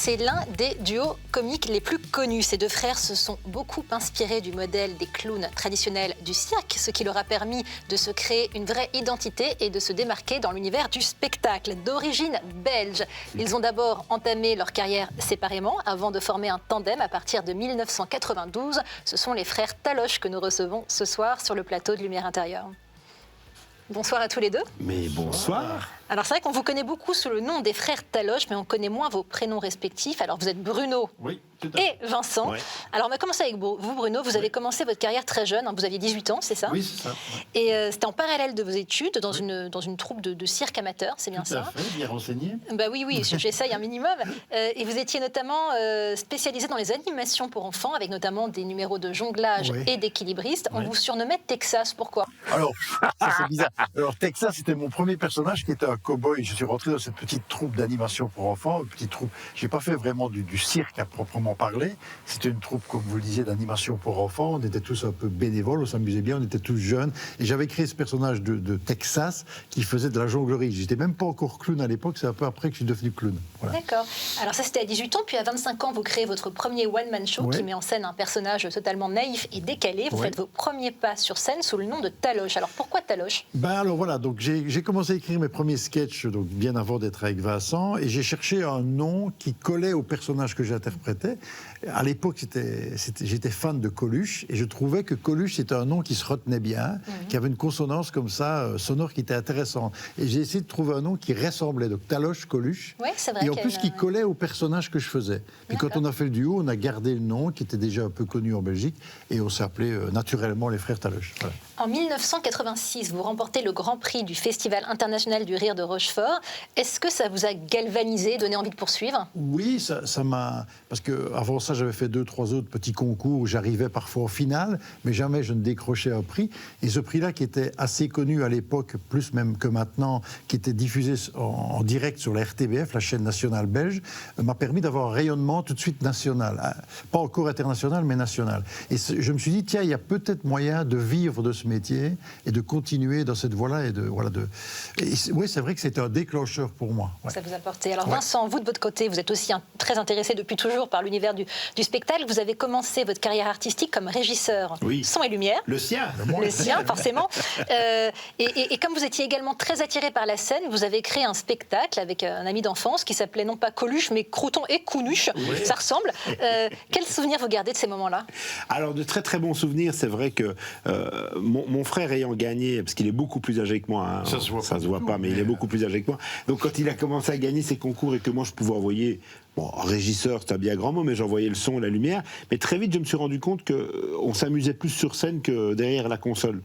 c'est l'un des duos comiques les plus connus. Ces deux frères se sont beaucoup inspirés du modèle des clowns traditionnels du cirque, ce qui leur a permis de se créer une vraie identité et de se démarquer dans l'univers du spectacle. D'origine belge, ils ont d'abord entamé leur carrière séparément avant de former un tandem à partir de 1992. Ce sont les frères Taloche que nous recevons ce soir sur le plateau de Lumière Intérieure. Bonsoir à tous les deux. Mais bonsoir. Alors c'est vrai qu'on vous connaît beaucoup sous le nom des frères Taloche, mais on connaît moins vos prénoms respectifs. Alors vous êtes Bruno et Vincent. Ouais. Alors on va commencer avec vous, Bruno. Vous avez commencé votre carrière très jeune, hein, vous aviez 18 ans, c'est ça? Oui, c'est ça. Ouais. Et c'était en parallèle de vos études, dans une troupe de cirque amateur, c'est bien ça? Tout à fait, bien renseigné. Bah oui, j'essaye un minimum. Et vous étiez notamment spécialisé dans les animations pour enfants, avec notamment des numéros de jonglage et d'équilibristes. On vous surnommait Texas, pourquoi? Alors, ça c'est bizarre. Alors Texas, c'était mon premier personnage qui était un cow-boy. Je suis rentré dans cette petite troupe d'animation pour enfants, une petite troupe. J'ai pas fait vraiment du cirque à proprement parler. C'était une troupe, comme vous le disiez, d'animation pour enfants. On était tous un peu bénévoles, on s'amusait bien, on était tous jeunes. Et j'avais créé ce personnage de Texas qui faisait de la jonglerie. J'étais même pas encore clown à l'époque, c'est un peu après que je suis devenu clown. Voilà. D'accord. Alors ça c'était à 18 ans, puis à 25 ans, vous créez votre premier one-man show qui met en scène un personnage totalement naïf et décalé. Vous faites vos premiers pas sur scène sous le nom de Taloche. Alors pourquoi Taloche? Alors voilà, donc j'ai commencé à écrire mes premiers sketchs donc bien avant d'être avec Vincent, et j'ai cherché un nom qui collait au personnage que j'interprétais. À l'époque, j'étais fan de Coluche, et je trouvais que Coluche c'était un nom qui se retenait bien, qui avait une consonance comme ça, sonore, qui était intéressante. Et j'ai essayé de trouver un nom qui ressemblait, donc Taloche, Coluche, c'est vrai, et en plus qui collait au personnage que je faisais. Et quand on a fait le duo, on a gardé le nom qui était déjà un peu connu en Belgique, et on s'appelait naturellement les frères Taloche. Voilà. En 1986, vous remportez le Grand Prix du Festival international du rire de Rochefort. Est-ce que ça vous a galvanisé, donné envie de poursuivre? Oui, ça m'a... Parce qu'avant ça, j'avais fait 2-3 autres petits concours où j'arrivais parfois au final, mais jamais je ne décrochais un prix. Et ce prix-là, qui était assez connu à l'époque, plus même que maintenant, qui était diffusé en direct sur la RTBF, la chaîne nationale belge, m'a permis d'avoir un rayonnement tout de suite national. Pas encore international, mais national. Et je me suis dit, tiens, il y a peut-être moyen de vivre de ce métier et de continuer dans cette voie-là. Oui, c'est vrai que c'était un déclencheur pour moi. Ouais. Ça vous a porté. Alors Vincent, vous de votre côté, vous êtes aussi très intéressé depuis toujours par l'univers du spectacle. Vous avez commencé votre carrière artistique comme régisseur son et lumière. Le sien. Le sien, forcément. Et comme vous étiez également très attiré par la scène, vous avez créé un spectacle avec un ami d'enfance qui s'appelait non pas Coluche, mais Crouton et Counuche. Oui. Ça ressemble. Quels souvenirs vous gardez de ces moments-là? Alors, de très très bons souvenirs. C'est vrai que mon frère ayant gagné, parce qu'il est beaucoup plus âgé que moi, hein, ça se voit pas, mais il est beaucoup plus âgé que moi. Donc quand il a commencé à gagner ses concours et que moi je pouvais envoyer, régisseur, c'est un bien grand mot, mais j'envoyais le son, la lumière. Mais très vite, je me suis rendu compte qu'on s'amusait plus sur scène que derrière la console.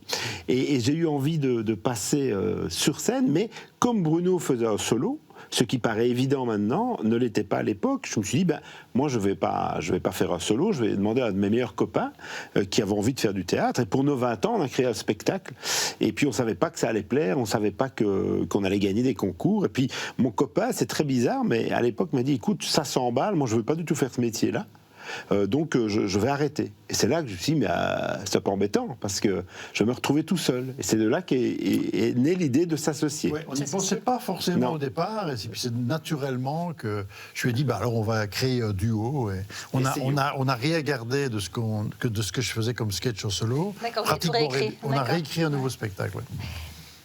Et j'ai eu envie de passer sur scène, mais comme Bruno faisait un solo, ce qui paraît évident maintenant, ne l'était pas à l'époque. Je me suis dit, moi, je vais pas faire un solo, je vais demander à un de mes meilleurs copains qui avaient envie de faire du théâtre. Et pour nos 20 ans, on a créé un spectacle. Et puis, on savait pas que ça allait plaire, on savait pas qu'on allait gagner des concours. Et puis, mon copain, c'est très bizarre, mais à l'époque, m'a dit, écoute, ça s'emballe, moi, je veux pas du tout faire ce métier-là. Donc je vais arrêter. Et c'est là que je me suis dit, mais c'est un peu embêtant, parce que je me retrouvais tout seul. Et c'est de là qu'est née l'idée de s'associer. Ouais, on n'y pensait pas forcément au départ, et puis c'est naturellement que je lui ai dit, alors on va créer un duo. Et on a rien gardé de ce que je faisais comme sketch en solo. Pratiquement, on a réécrit un nouveau spectacle. Ouais.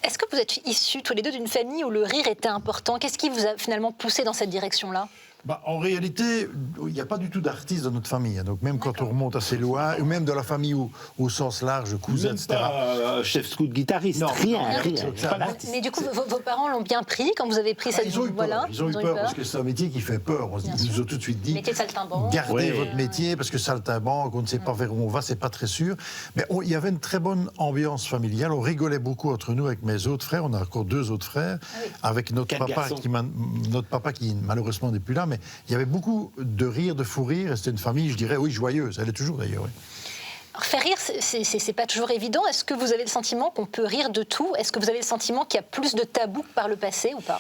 Est-ce que vous êtes issus tous les deux d'une famille où le rire était important? Qu'est-ce qui vous a finalement poussé dans cette direction-là? En réalité, il n'y a pas du tout d'artistes dans notre famille. Donc même quand on remonte assez loin, ou même dans la famille au sens large, cousins, etc. Pas chef scout, guitariste, rien. Mais du coup, vos parents l'ont bien pris quand vous avez pris cette voie-là? Ils ont eu peur parce que c'est un métier qui fait peur. Ils nous ont tout de suite dit, métier de saltimbanque. Gardez votre métier parce que saltimbanque, on ne sait pas vers où on va, c'est pas très sûr. Mais il y avait une très bonne ambiance familiale. On rigolait beaucoup entre nous avec mes autres frères. On a encore 2 autres frères, avec notre papa qui malheureusement n'est plus là. Mais il y avait beaucoup de rire, de fou rire, et c'était une famille, je dirais, joyeuse. Elle est toujours d'ailleurs. Oui. Faire rire, c'est pas toujours évident. Est-ce que vous avez le sentiment qu'on peut rire de tout? Est-ce que vous avez le sentiment qu'il y a plus de tabous que par le passé ou pas?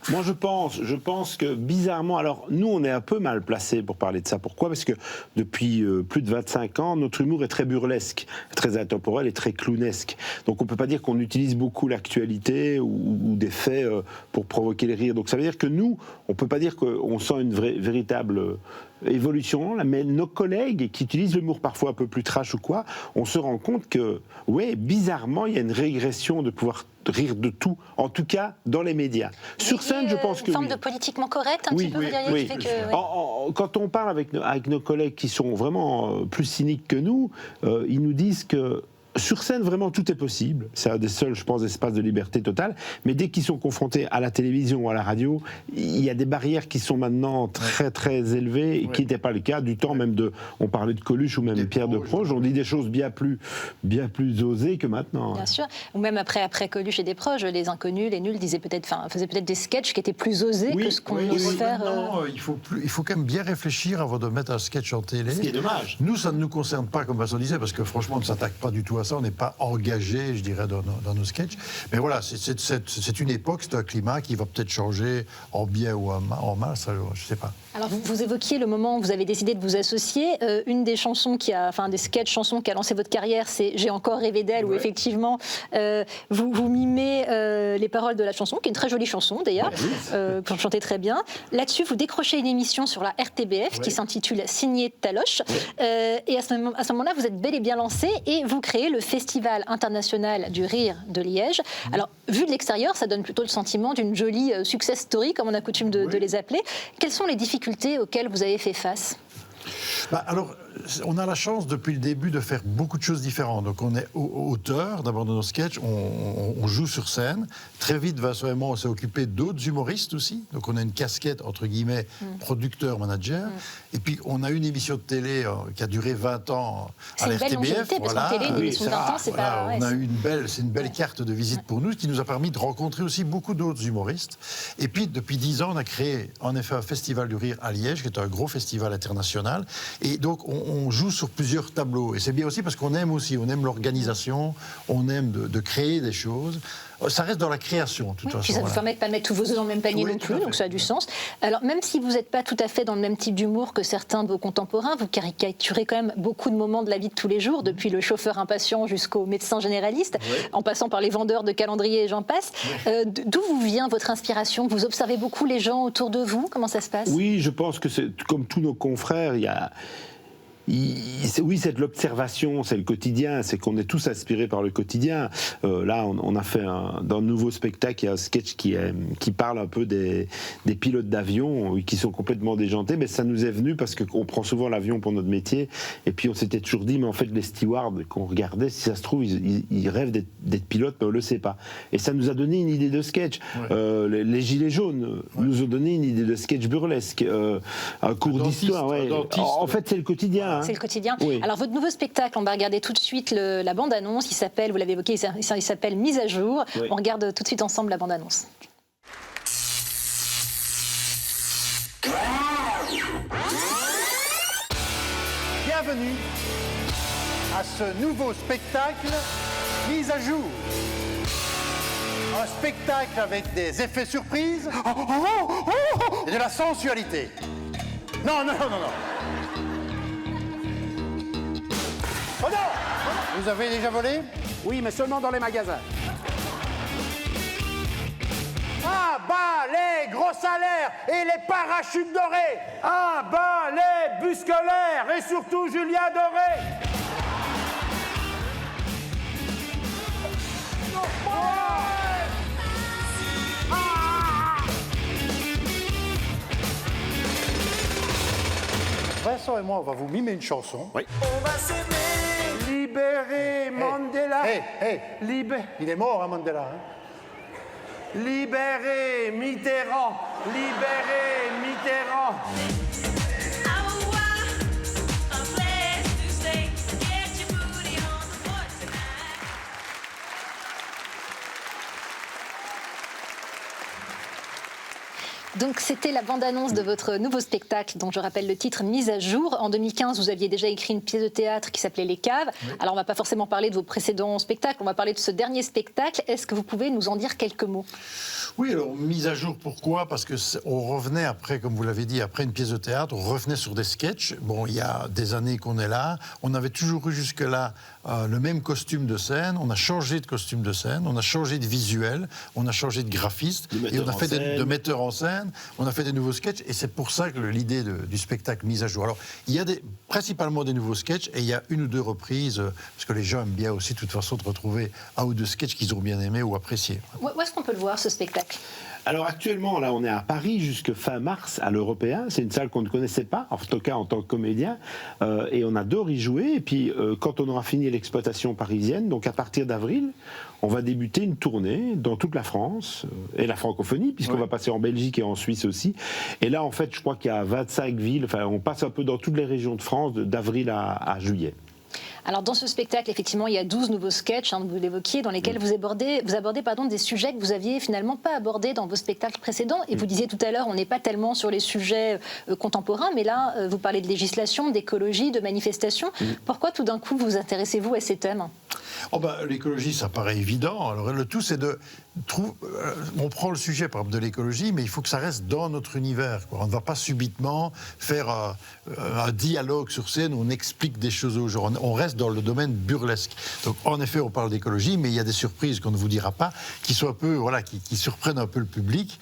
Moi, je pense que bizarrement, alors nous, on est un peu mal placés pour parler de ça. Pourquoi? Parce que depuis plus de 25 ans, notre humour est très burlesque, très intemporel et très clownesque. Donc on peut pas dire qu'on utilise beaucoup l'actualité ou des faits pour provoquer les rires. Donc ça veut dire que nous, on peut pas dire qu'on sent une véritable évolution, là, mais nos collègues qui utilisent l'humour parfois un peu plus trash ou quoi, on se rend compte que, ouais, bizarrement, il y a une régression de pouvoir rire de tout, en tout cas dans les médias. Sur scène, je pense que une forme de politiquement correct, un petit peu, vous diriez, qui fait que... Quand on parle avec nos collègues qui sont vraiment plus cyniques que nous, ils nous disent que sur scène, vraiment, tout est possible. C'est un des seuls, je pense, espaces de liberté totale. Mais dès qu'ils sont confrontés à la télévision ou à la radio, il y a des barrières qui sont maintenant très, très élevées et qui n'étaient pas le cas du temps même de... On parlait de Coluche ou même de Pierre Desproges. On dit des choses bien plus osées que maintenant. Bien sûr. Ou même après Coluche et Desproges, les inconnus, les nuls faisaient peut-être des sketchs qui étaient plus osés que ce qu'on ose faire. Maintenant, il faut quand même bien réfléchir avant de mettre un sketch en télé. Ce qui est dommage. Nous, ça ne nous concerne pas, comme Vincent disait, parce que franchement, on ne s'attaque pas du tout à ça, on n'est pas engagé, je dirais, dans nos sketchs. Mais voilà, c'est une époque, c'est un climat qui va peut-être changer en bien ou en mal, ça, je ne sais pas. Alors, vous évoquiez le moment où vous avez décidé de vous associer. Une des chansons des sketchs chansons qui a lancé votre carrière, c'est J'ai encore rêvé d'elle, où effectivement, vous mimez les paroles de la chanson, qui est une très jolie chanson d'ailleurs, vous chantez très bien. Là-dessus, vous décrochez une émission sur la RTBF qui s'intitule Signé Taloche. Et à ce moment-là, vous êtes bel et bien lancé et vous créez le Festival international du rire de Liège. Alors, vu de l'extérieur, ça donne plutôt le sentiment d'une jolie success story, comme on a coutume de les appeler. Quelles sont les difficultés auxquelles vous avez fait face? Alors, on a la chance depuis le début de faire beaucoup de choses différentes. Donc on est auteur d'abord de nos sketchs, on joue sur scène. Très vite, Vincent et moi, on s'est occupé d'autres humoristes aussi. Donc on a une casquette, entre guillemets, producteur-manager. Et puis on a une émission de télé qui a duré 20 ans à la RTBF. C'est une belle longévité, parce qu'en télé, une émission de 20 ans, c'est pas... On a eu c'est une belle carte de visite pour nous, qui nous a permis de rencontrer aussi beaucoup d'autres humoristes. Et puis depuis 10 ans, on a créé en effet un festival du rire à Liège, qui est un gros festival international. Et donc on joue sur plusieurs tableaux. Et c'est bien aussi parce qu'on aime l'organisation, on aime de créer des choses. Ça reste dans la création, de toute façon. Puis ça ne vous permet pas de mettre tous vos œufs dans le même panier non plus, donc ça a du sens. Alors, même si vous n'êtes pas tout à fait dans le même type d'humour que certains de vos contemporains, vous caricaturez quand même beaucoup de moments de la vie de tous les jours, depuis le chauffeur impatient jusqu'au médecin généraliste, en passant par les vendeurs de calendriers et j'en passe. D'où vous vient votre inspiration? Vous observez beaucoup les gens autour de vous? Comment ça se passe? Oui, je pense que c'est comme tous nos confrères, oui, c'est de l'observation, c'est le quotidien, c'est qu'on est tous inspirés par le quotidien. Là, on a fait dans le nouveau spectacle, il y a un sketch qui parle un peu des pilotes d'avion qui sont complètement déjantés, mais ça nous est venu parce qu'on prend souvent l'avion pour notre métier, et puis on s'était toujours dit, mais en fait, les stewards qu'on regardait, si ça se trouve, ils rêvent d'être pilotes, mais on ne le sait pas. Et ça nous a donné une idée de sketch. Les Gilets jaunes nous ont donné une idée de sketch burlesque, un cours d'histoire. En fait, c'est le quotidien. C'est le quotidien. Oui. Alors, votre nouveau spectacle, on va regarder tout de suite la bande-annonce. Il s'appelle, vous l'avez évoqué, il s'appelle Mise à jour. Oui. On regarde tout de suite ensemble la bande-annonce. Bienvenue à ce nouveau spectacle Mise à jour. Un spectacle avec des effets surprises et de la sensualité. Non. Oh non! Vous avez déjà volé? Oui, mais seulement dans les magasins. Ah bah les gros salaires et les parachutes dorés! Ah bah les bus scolaires et surtout Julien Doré! Vincent et moi, on va vous mimer une chanson. Oui. On va s'aimer. Libérer Mandela. Il est mort, hein, Mandela. Hein? Libérer Mitterrand. Libérer Mitterrand. Donc c'était la bande-annonce de votre nouveau spectacle, dont je rappelle le titre, Mise à jour. En 2015, vous aviez déjà écrit une pièce de théâtre qui s'appelait Les Caves. Oui. Alors on ne va pas forcément parler de vos précédents spectacles, on va parler de ce dernier spectacle. Est-ce que vous pouvez nous en dire quelques mots? Oui, alors mise à jour, pourquoi? Parce qu'on revenait après, comme vous l'avez dit, après une pièce de théâtre, on revenait sur des sketchs. Bon, il y a des années qu'on est là. On avait toujours eu jusque-là le même costume de scène. On a changé de costume de scène, on a changé de visuel, on a changé de graphiste, et on a fait de metteurs en scène, on a fait des nouveaux sketchs, et c'est pour ça que l'idée du spectacle Mise à jour. Alors, il y a principalement des nouveaux sketchs, et il y a une ou deux reprises, parce que les gens aiment bien aussi, de toute façon, de retrouver un ou deux sketchs qu'ils ont bien aimés ou appréciés. Où est-ce qu'on peut le voir, ce spectacle? Alors actuellement, là, on est à Paris jusque fin mars à l'Européen. C'est une salle qu'on ne connaissait pas, en tout cas en tant que comédien. Et on adore y jouer. Et puis, quand on aura fini l'exploitation parisienne, donc à partir d'avril, on va débuter une tournée dans toute la France et la francophonie, puisqu'on va passer en Belgique et en Suisse aussi. Et là, en fait, je crois qu'il y a 25 villes. Enfin, on passe un peu dans toutes les régions de France, d'avril à juillet. Alors dans ce spectacle, effectivement, il y a 12 nouveaux sketchs, vous l'évoquiez, dans lesquels vous abordez des sujets que vous aviez finalement pas abordés dans vos spectacles précédents. Et vous disiez tout à l'heure, on n'est pas tellement sur les sujets contemporains, mais là, vous parlez de législation, d'écologie, de manifestation. Pourquoi tout d'un coup vous intéressez-vous à ces thèmes? L'écologie, ça paraît évident. Alors le tout, c'est de on prend le sujet, par exemple, de l'écologie, mais il faut que ça reste dans notre univers, quoi. On ne va pas subitement faire un dialogue sur scène où on explique des choses aux gens. On reste dans le domaine burlesque. Donc, en effet, on parle d'écologie, mais il y a des surprises qu'on ne vous dira pas, qui sont un peu, qui surprennent un peu le public.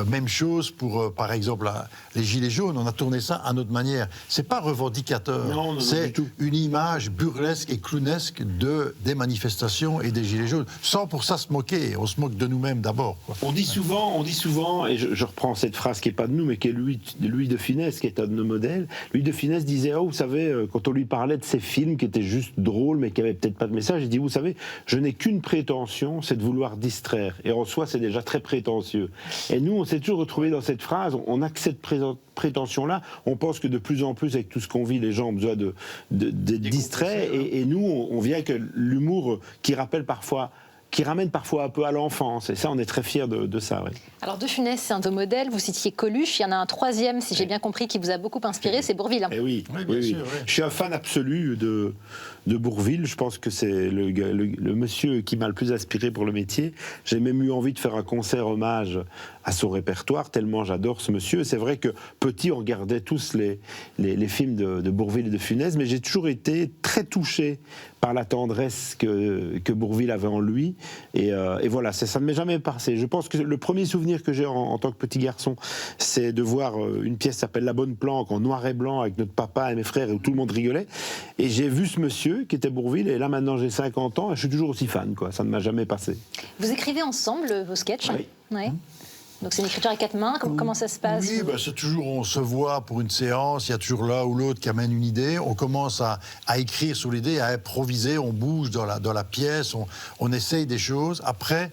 Même chose pour, par exemple, les Gilets jaunes. On a tourné ça à notre manière. C'est pas revendicateur. Non, c'est une image burlesque et clownesque des manifestations et des Gilets jaunes, sans pour ça se moquer. On se moque de nous-mêmes d'abord. On dit souvent, et je reprends cette phrase qui n'est pas de nous, mais qui est Louis de Funès, qui est un de nos modèles. Louis de Funès disait, vous savez, quand on lui parlait de ces films qui étaient juste drôles, mais qui n'avaient peut-être pas de message, il dit, vous savez, je n'ai qu'une prétention, c'est de vouloir distraire. Et en soi, c'est déjà très prétentieux. Et nous, on s'est toujours retrouvés dans cette phrase, on a que cette prétention-là. On pense que de plus en plus, avec tout ce qu'on vit, les gens ont besoin d'être distraits. Et nous, on vient que l'humour qui ramène parfois un peu à l'enfance. Et ça, on est très fiers de ça. Oui. Alors, De Funès, c'est un de vos modèles. Vous citiez Coluche. Il y en a un troisième, si j'ai bien compris, qui vous a beaucoup inspiré, c'est Bourvil. Oui, bien sûr. Oui. Je suis un fan absolu de Bourvil. Je pense que c'est le monsieur qui m'a le plus inspiré pour le métier. J'ai même eu envie de faire un concert hommage à son répertoire, tellement j'adore ce monsieur. C'est vrai que petit, on regardait tous les films de Bourvil et de Funès, mais j'ai toujours été très touché par la tendresse que Bourvil avait en lui. Et voilà, ça ne m'est jamais passé. Je pense que le premier souvenir que j'ai en tant que petit garçon, c'est de voir une pièce qui s'appelle La Bonne Planque, en noir et blanc, avec notre papa et mes frères, et où tout le monde rigolait. Et j'ai vu ce monsieur, qui était Bourvil, et là maintenant j'ai 50 ans, et je suis toujours aussi fan, quoi. Ça ne m'a jamais passé. Vous écrivez ensemble vos sketchs? Oui. Ouais. Donc c'est une écriture à 4 mains, comment ça se passe? Oui, c'est toujours, on se voit pour une séance, il y a toujours l'un ou l'autre qui amène une idée, on commence à écrire sur l'idée, à improviser, on bouge dans la pièce, on essaye des choses. Après,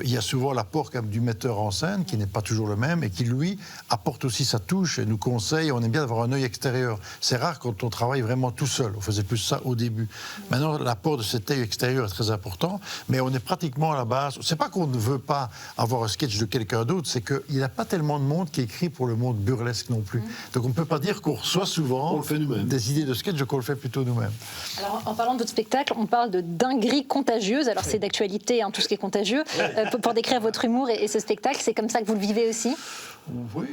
il y a souvent l'apport du metteur en scène, qui n'est pas toujours le même, et qui, lui, apporte aussi sa touche et nous conseille. On aime bien d'avoir un œil extérieur. C'est rare quand on travaille vraiment tout seul. On faisait plus ça au début. Maintenant, l'apport de cet œil extérieur est très important, mais on est pratiquement à la base. C'est pas qu'on ne veut pas avoir un sketch de quelqu'un d'autre, c'est qu'il n'y a pas tellement de monde qui écrit pour le monde burlesque non plus. Donc on ne peut pas dire qu'on reçoit souvent des idées de sketch, qu'on le fait plutôt nous-mêmes. Alors, en parlant de votre spectacle, on parle de dinguerie contagieuse. Alors c'est d'actualité, tout ce qui est contagieux. Pour décrire votre humour et ce spectacle, c'est comme ça que vous le vivez aussi? Oui.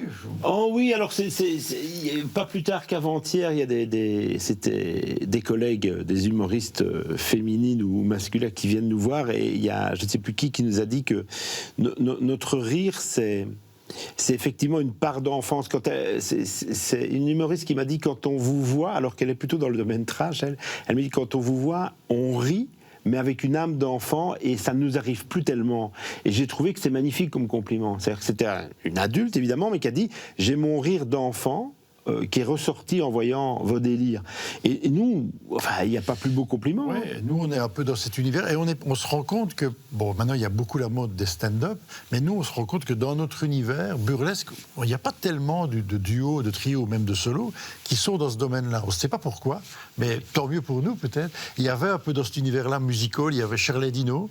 Oui, alors pas plus tard qu'avant-hier, il y a c'était des collègues, des humoristes féminines ou masculins qui viennent nous voir, et il y a, je ne sais plus qui nous a dit que notre rire, c'est effectivement une part d'enfance. C'est une humoriste qui m'a dit, quand on vous voit, alors qu'elle est plutôt dans le domaine trash, elle me dit, quand on vous voit, on rit, mais avec une âme d'enfant, et ça ne nous arrive plus tellement. Et j'ai trouvé que c'est magnifique comme compliment. C'est-à-dire que c'était une adulte, évidemment, mais qui a dit « j'ai mon rire d'enfant ». qui est ressorti en voyant vos délires. Et nous, enfin, il n'y a pas plus beau compliment. Oui, nous, on est un peu dans cet univers et on se rend compte que, bon, maintenant, il y a beaucoup la mode des stand-up, mais nous, on se rend compte que dans notre univers burlesque, il n'y a pas tellement de duo, de trio, même de solo, qui sont dans ce domaine-là. On ne sait pas pourquoi, mais tant mieux pour nous, peut-être. Il y avait un peu dans cet univers-là musical, il y avait Shirley Dino,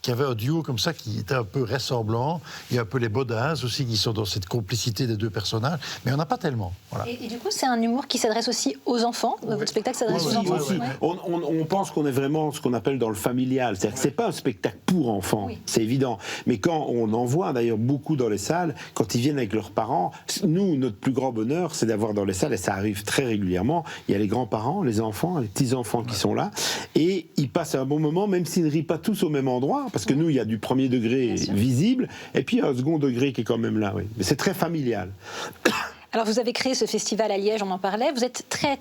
qui avait un duo comme ça, qui était un peu ressemblant. Il y a un peu les Bodins aussi, qui sont dans cette complicité des deux personnages, mais on n'a pas tellement. Voilà. Et du coup, c'est un humour qui s'adresse aussi aux enfants. Votre spectacle s'adresse aux enfants. Aussi. On pense qu'on est vraiment ce qu'on appelle dans le familial. C'est-à-dire que c'est pas un spectacle pour enfants, c'est évident. Mais quand on en voit d'ailleurs beaucoup dans les salles, quand ils viennent avec leurs parents, nous, notre plus grand bonheur, c'est d'avoir dans les salles, et ça arrive très régulièrement, il y a les grands-parents, les enfants, les petits-enfants qui sont là, et ils passent un bon moment, même s'ils ne rient pas tous au même endroit, parce que nous, il y a du premier degré visible, et puis un second degré qui est quand même là. Oui. Mais c'est très familial. Alors vous avez créé ce festival à Liège, on en parlait. Vous êtes très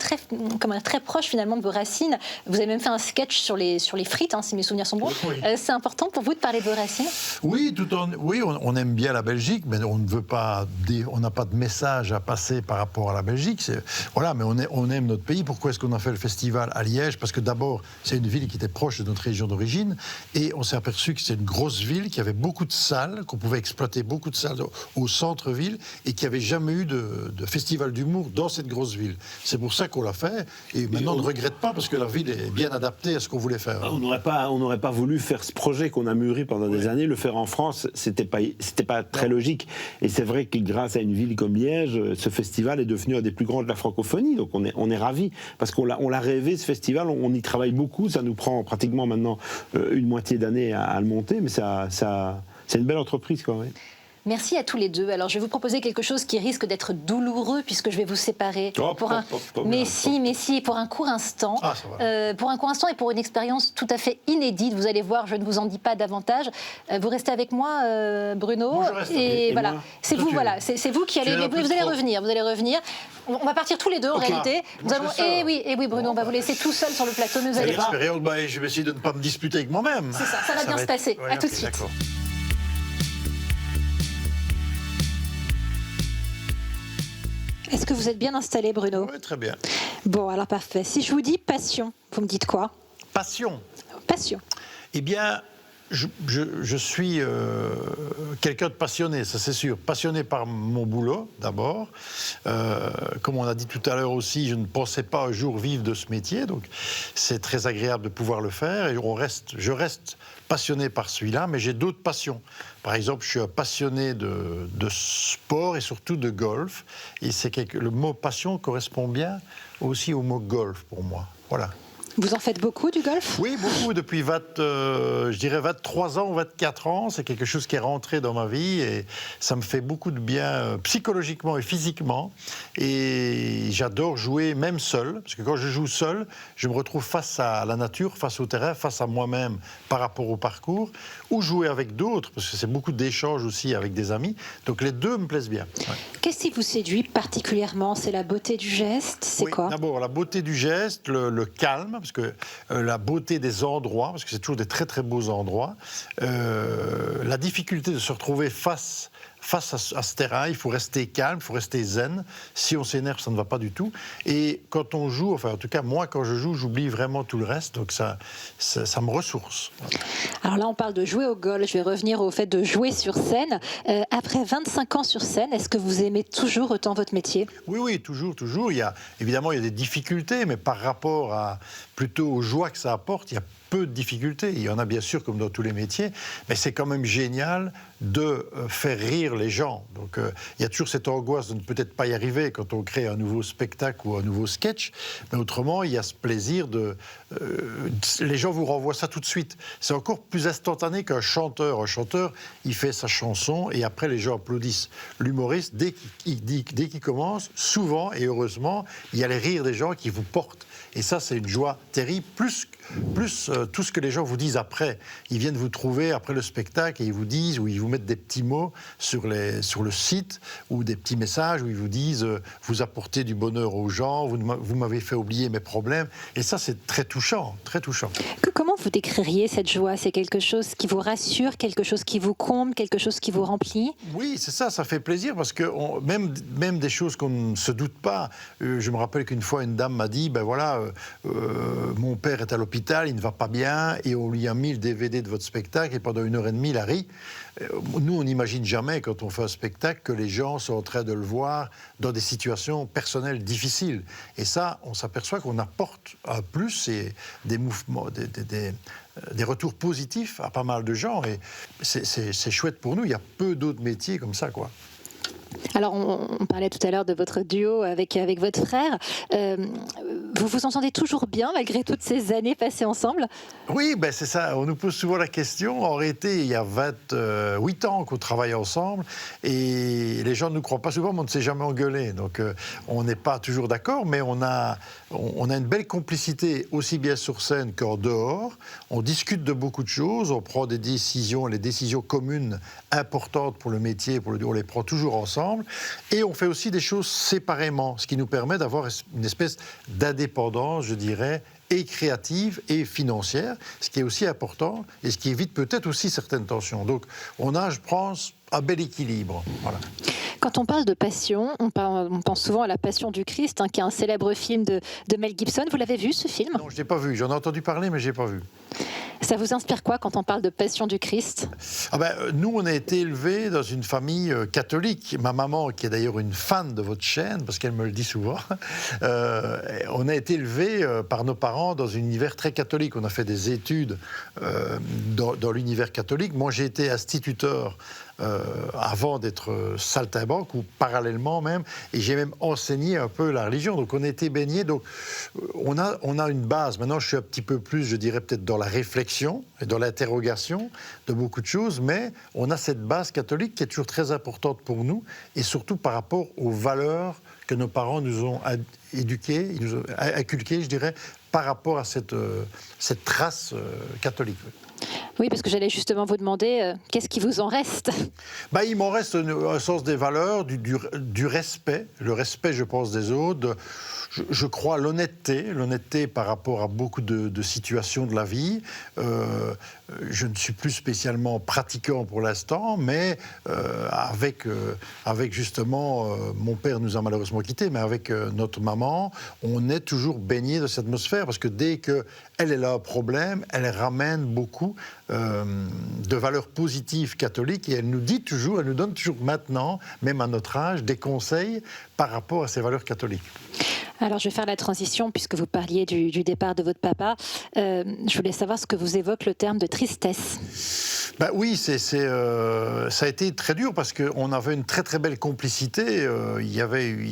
proche finalement de vos racines. Vous avez même fait un sketch sur les frites, si mes souvenirs sont bons. Oui. C'est important pour vous de parler de vos racines ? Oui, on aime bien la Belgique, mais on ne veut pas, on n'a pas de message à passer par rapport à la Belgique. Voilà, mais on aime notre pays. Pourquoi est-ce qu'on a fait le festival à Liège ? Parce que d'abord, c'est une ville qui était proche de notre région d'origine, et on s'est aperçu que c'est une grosse ville, qui avait beaucoup de salles, qu'on pouvait exploiter beaucoup de salles au centre-ville, et qui n'avait jamais eu de festival d'humour dans cette grosse ville. C'est pour ça qu'on l'a fait, et maintenant on ne regrette pas parce que la ville est bien adaptée à ce qu'on voulait faire. On n'aurait pas voulu faire ce projet qu'on a mûri pendant des années, le faire en France, c'était pas très logique. Et c'est vrai que grâce à une ville comme Liège, ce festival est devenu un des plus grands de la francophonie, donc on est ravis, parce qu'on l'a rêvé, ce festival, on y travaille beaucoup, ça nous prend pratiquement maintenant une moitié d'année à le monter, mais c'est une belle entreprise quoi. Ouais. Merci à tous les deux. Alors, je vais vous proposer quelque chose qui risque d'être douloureux puisque je vais vous séparer mais si, pour un court instant. Pour un court instant et pour une expérience tout à fait inédite. Vous allez voir, je ne vous en dis pas davantage. Vous restez avec moi, Bruno. Moi, je reste et voilà, c'est vous qui allez. Vous allez revenir. On va partir tous les deux en réalité. Oui, Bruno, on va vous laisser tout seul sur le plateau. Vous allez voir. Je vais essayer de ne pas me disputer avec moi-même. C'est ça va bien se passer. À tout de suite. D'accord. Est-ce que vous êtes bien installé, Bruno ? Oui, très bien. Bon, alors parfait. Si je vous dis passion, vous me dites quoi ? Passion. Eh bien, je suis quelqu'un de passionné, ça c'est sûr. Passionné par mon boulot, d'abord. Comme on a dit tout à l'heure aussi, je ne pensais pas un jour vivre de ce métier, donc c'est très agréable de pouvoir le faire. Et je reste passionné par celui-là, mais j'ai d'autres passions. Par exemple, je suis un passionné de sport et surtout de golf. Et le mot passion correspond bien aussi au mot golf pour moi. Voilà. Vous en faites beaucoup du golf ? Oui, beaucoup, depuis 23 ans ou 24 ans. C'est quelque chose qui est rentré dans ma vie et ça me fait beaucoup de bien psychologiquement et physiquement. Et j'adore jouer même seul, parce que quand je joue seul, je me retrouve face à la nature, face au terrain, face à moi-même par rapport au parcours, ou jouer avec d'autres, parce que c'est beaucoup d'échanges aussi avec des amis. Donc les deux me plaisent bien. Ouais. Qu'est-ce qui vous séduit particulièrement ? C'est la beauté du geste ? C'est quoi ? D'abord, la beauté du geste, le calme, parce que la beauté des endroits, parce que c'est toujours des très très beaux endroits, la difficulté de se retrouver face à ce terrain, il faut rester calme, il faut rester zen. Si on s'énerve, ça ne va pas du tout. Et quand on joue, enfin en tout cas moi quand je joue, j'oublie vraiment tout le reste, donc ça me ressource. Alors là on parle de jouer au golf, je vais revenir au fait de jouer sur scène. Après 25 ans sur scène, est-ce que vous aimez toujours autant votre métier ? Oui, toujours. Évidemment, il y a des difficultés, mais par rapport plutôt aux joies que ça apporte, il y a peu de difficultés. Il y en a bien sûr comme dans tous les métiers, mais c'est quand même génial de faire rire les gens. Donc il y a toujours cette angoisse de ne peut-être pas y arriver quand on crée un nouveau spectacle ou un nouveau sketch, mais autrement il y a ce plaisir les gens vous renvoient ça tout de suite. C'est encore plus instantané qu'un chanteur. Un chanteur, il fait sa chanson et après les gens applaudissent. L'humoriste, dès qu'il commence, souvent et heureusement, il y a les rires des gens qui vous portent. Et ça, c'est une joie terrible, plus tout ce que les gens vous disent après. Ils viennent vous trouver après le spectacle et ils vous disent, ou ils vous mettent des petits mots sur le site, ou des petits messages où ils vous disent vous apportez du bonheur aux gens, vous m'avez fait oublier mes problèmes. Et ça, c'est très touchant, très touchant. Comment vous décririez cette joie? C'est quelque chose qui vous rassure, quelque chose qui vous comble, quelque chose qui vous remplit? Oui, c'est ça, ça fait plaisir parce que même des choses qu'on ne se doute pas. Je me rappelle qu'une fois, une dame m'a dit, ben voilà, mon père est à l'hôpital, il ne va pas bien, et on lui a mis le DVD de votre spectacle, et pendant 1h30, il a ri. Nous, on n'imagine jamais, quand on fait un spectacle, que les gens sont en train de le voir dans des situations personnelles difficiles. Et ça, on s'aperçoit qu'on apporte un plus et des mouvements, des retours positifs à pas mal de gens. Et c'est chouette pour nous. Il y a peu d'autres métiers comme ça, quoi. Alors, on parlait tout à l'heure de votre duo avec votre frère. Vous vous entendez toujours bien, malgré toutes ces années passées ensemble? Oui, ben c'est ça. On nous pose souvent la question. En réalité, il y a 28 ans qu'on travaille ensemble et les gens ne nous croient pas souvent, mais on ne s'est jamais engueulé. Donc, on n'est pas toujours d'accord, mais on a une belle complicité, aussi bien sur scène qu'en dehors. On discute de beaucoup de choses, on prend des décisions, les décisions communes importantes pour le métier, on les prend toujours ensemble. Et on fait aussi des choses séparément, ce qui nous permet d'avoir une espèce d'indépendance, je dirais, et créative et financière, ce qui est aussi important et ce qui évite peut-être aussi certaines tensions. Donc on a, je pense, un bel équilibre. Voilà. Quand on parle de passion, on pense souvent à La Passion du Christ, qui est un célèbre film de Mel Gibson. Vous l'avez vu, ce film? Non, je ne l'ai pas vu. J'en ai entendu parler, mais je ne l'ai pas vu. Ça vous inspire quoi quand on parle de Passion du Christ? Nous, on a été élevés dans une famille catholique. Ma maman, qui est d'ailleurs une fan de votre chaîne, parce qu'elle me le dit souvent, on a été élevés par nos parents dans un univers très catholique. On a fait des études dans l'univers catholique. Moi, j'ai été instituteur avant d'être saltimbanque, ou parallèlement même, et j'ai même enseigné un peu la religion. Donc on a été baignés, donc on a une base. Maintenant, je suis un petit peu plus, je dirais peut-être dans la réflexion et dans l'interrogation de beaucoup de choses, mais on a cette base catholique qui est toujours très importante pour nous, et surtout par rapport aux valeurs que nos parents nous ont éduquées, nous ont inculquées, je dirais, par rapport à cette trace catholique. Oui, parce que j'allais justement vous demander, qu'est-ce qui vous en reste? Il m'en reste un sens des valeurs, du respect, le respect, je pense, des autres, je crois l'honnêteté par rapport à beaucoup de situations de la vie. Je ne suis plus spécialement pratiquant pour l'instant, mais avec justement, mon père nous a malheureusement quittés, mais avec notre maman, on est toujours baigné de cette atmosphère, parce que dès qu'elle a un problème, elle ramène beaucoup de valeurs positives catholiques, et elle nous donne toujours maintenant, même à notre âge, des conseils par rapport à ces valeurs catholiques. Alors, je vais faire la transition, puisque vous parliez du départ de votre papa. Je voulais savoir ce que vous évoque le terme de tristesse. Oui, ça a été très dur, parce qu'on avait une très très belle complicité. Il y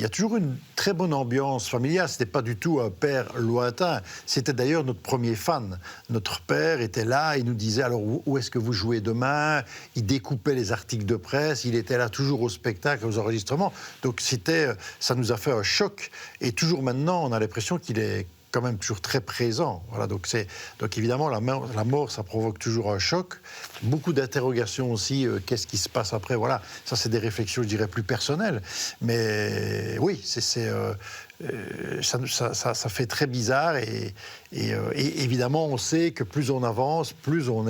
a toujours une très bonne ambiance familiale. C'était pas du tout un père lointain. C'était d'ailleurs notre premier fan. Notre père était là, il nous disait alors où est-ce que vous jouez demain. Il découpait les articles de presse. Il était là toujours au spectacle, aux enregistrements. Donc ça nous a fait un choc. Et toujours maintenant, on a l'impression qu'il est quand même toujours très présent. Voilà, donc évidemment, la mort, ça provoque toujours un choc. Beaucoup d'interrogations aussi, qu'est-ce qui se passe après? Voilà, ça c'est des réflexions, je dirais, plus personnelles. Mais oui, ça fait très bizarre, et évidemment, on sait que plus on avance, plus on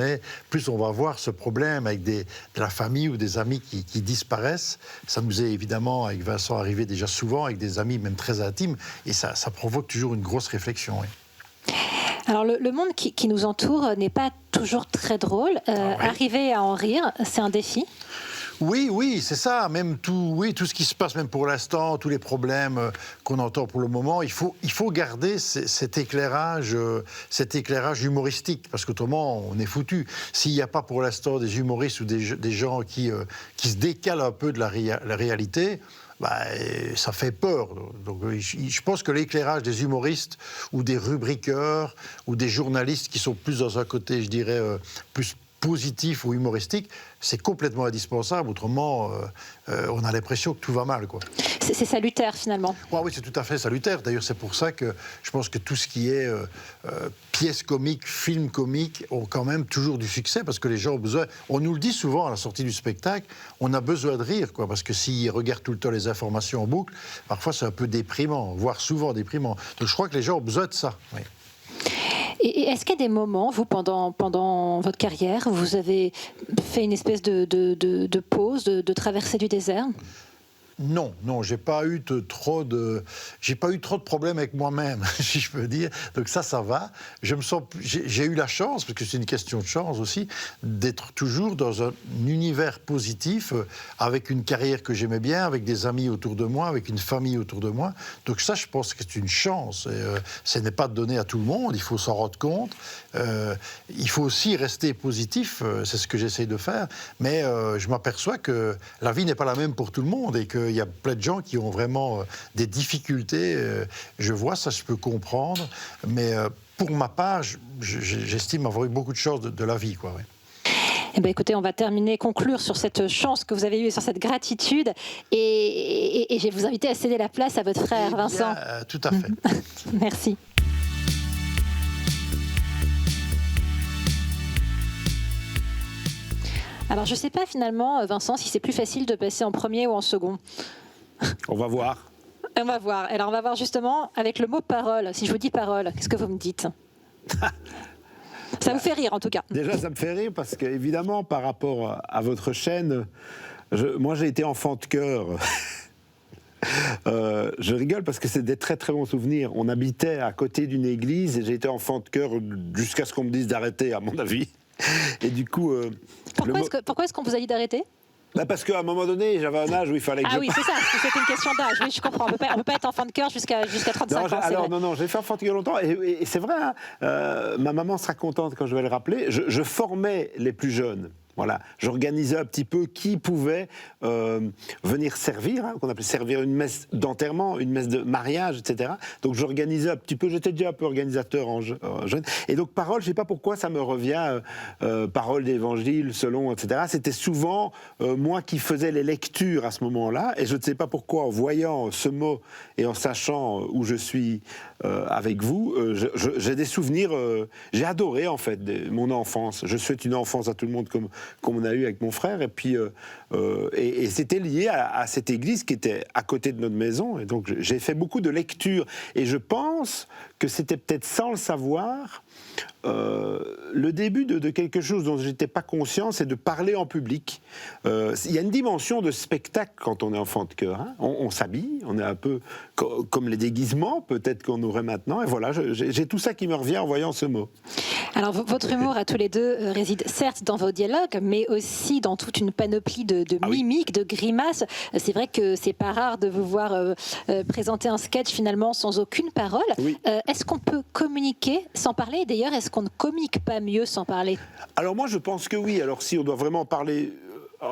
va avoir ce problème avec de la famille ou des amis qui disparaissent. Ça nous est évidemment, avec Vincent, arrivé déjà souvent, avec des amis même très intimes, et ça provoque toujours une grosse réflexion. Oui. Alors, le monde qui nous entoure n'est pas toujours très drôle. Arriver à en rire, c'est un défi. Oui, c'est ça. Même tout ce qui se passe, même pour l'instant, tous les problèmes qu'on entend pour le moment, il faut garder cet éclairage humoristique, parce qu'autrement, on est foutu. S'il n'y a pas pour l'instant des humoristes ou des gens qui se décalent un peu de la réalité, ça fait peur. Donc, je pense que l'éclairage des humoristes ou des rubriqueurs ou des journalistes qui sont plus dans un côté, je dirais, plus positif ou humoristique, c'est complètement indispensable. Autrement, on a l'impression que tout va mal, quoi. C'est salutaire, finalement. Oui, c'est tout à fait salutaire. D'ailleurs, c'est pour ça que je pense que tout ce qui est pièces comiques, films comiques, ont quand même toujours du succès, parce que les gens ont besoin... On nous le dit souvent à la sortie du spectacle, on a besoin de rire, quoi, parce que s'ils regardent tout le temps les informations en boucle, parfois c'est un peu déprimant, voire souvent déprimant. Donc je crois que les gens ont besoin de ça. Oui. Et est-ce qu'il y a des moments, vous, pendant votre carrière, où vous avez fait une espèce de pause, de traversée du désert ? Non, j'ai pas eu trop de problèmes avec moi-même, si je peux dire. Donc ça va. J'ai eu la chance, parce que c'est une question de chance aussi, d'être toujours dans un univers positif, avec une carrière que j'aimais bien, avec des amis autour de moi, avec une famille autour de moi. Donc ça, je pense que c'est une chance. Et, ce n'est pas donné à tout le monde. Il faut s'en rendre compte. Il faut aussi rester positif. C'est ce que j'essaye de faire. Mais je m'aperçois que la vie n'est pas la même pour tout le monde et qu'il y a plein de gens qui ont vraiment des difficultés. Je vois ça, je peux comprendre. Mais pour ma part, j'estime avoir eu beaucoup de chance de la vie, quoi. Ouais. Eh bien, écoutez, on va conclure sur cette chance que vous avez eue et sur cette gratitude. Et je vais vous inviter à céder la place à votre frère, Vincent. Tout à fait. Merci. Alors, je ne sais pas finalement, Vincent, si c'est plus facile de passer en premier ou en second. On va voir. On va voir. Alors, on va voir justement avec le mot parole. Si je vous dis parole, qu'est-ce que vous me dites ? Ça vous fait rire, en tout cas. Déjà, ça me fait rire parce qu'évidemment, par rapport à votre chaîne, moi, j'ai été enfant de chœur. Je rigole parce que c'est des très très bons souvenirs. On habitait à côté d'une église et j'ai été enfant de chœur jusqu'à ce qu'on me dise d'arrêter, à mon avis. Et du coup... Pourquoi est-ce qu'on vous a dit d'arrêter ? Parce qu'à un moment donné, j'avais un âge où il fallait que oui, c'est ça, c'était une question d'âge. Oui, je comprends. On peut pas être enfant de cœur jusqu'à 35 ans. Non, j'ai fait enfant de cœur longtemps. Et c'est vrai, hein, ma maman sera contente quand je vais le rappeler. Je formais les plus jeunes. Voilà, j'organisais un petit peu qui pouvait venir servir, qu'on appelait servir une messe d'enterrement, une messe de mariage, etc. Donc j'organisais un petit peu, j'étais déjà un peu organisateur en jeune. Et donc parole, je ne sais pas pourquoi ça me revient, parole d'évangile, selon, etc. C'était souvent moi qui faisais les lectures à ce moment-là. Et je ne sais pas pourquoi, en voyant ce mot et en sachant où je suis avec vous, j'ai des souvenirs, j'ai adoré en fait mon enfance. Je souhaite une enfance à tout le monde comme on a eu avec mon frère, et puis et c'était lié à cette église qui était à côté de notre maison, et donc j'ai fait beaucoup de lectures, et je pense que c'était peut-être sans le savoir le début de quelque chose dont je n'étais pas conscient, c'est de parler en public. Il y a une dimension de spectacle quand on est enfant de chœur. Hein. On s'habille, on est un peu comme les déguisements, peut-être qu'on aurait maintenant. Et voilà, j'ai tout ça qui me revient en voyant ce mot. Alors, votre humour à tous les deux réside certes dans vos dialogues, mais aussi dans toute une panoplie de mimiques, de grimaces. C'est vrai que c'est pas rare de vous voir présenter un sketch finalement sans aucune parole. Oui. Est-ce qu'on peut communiquer sans parler ? D'ailleurs, est-ce qu'on ne communique pas mieux sans parler ? Alors moi, je pense que oui. Alors si on doit vraiment parler...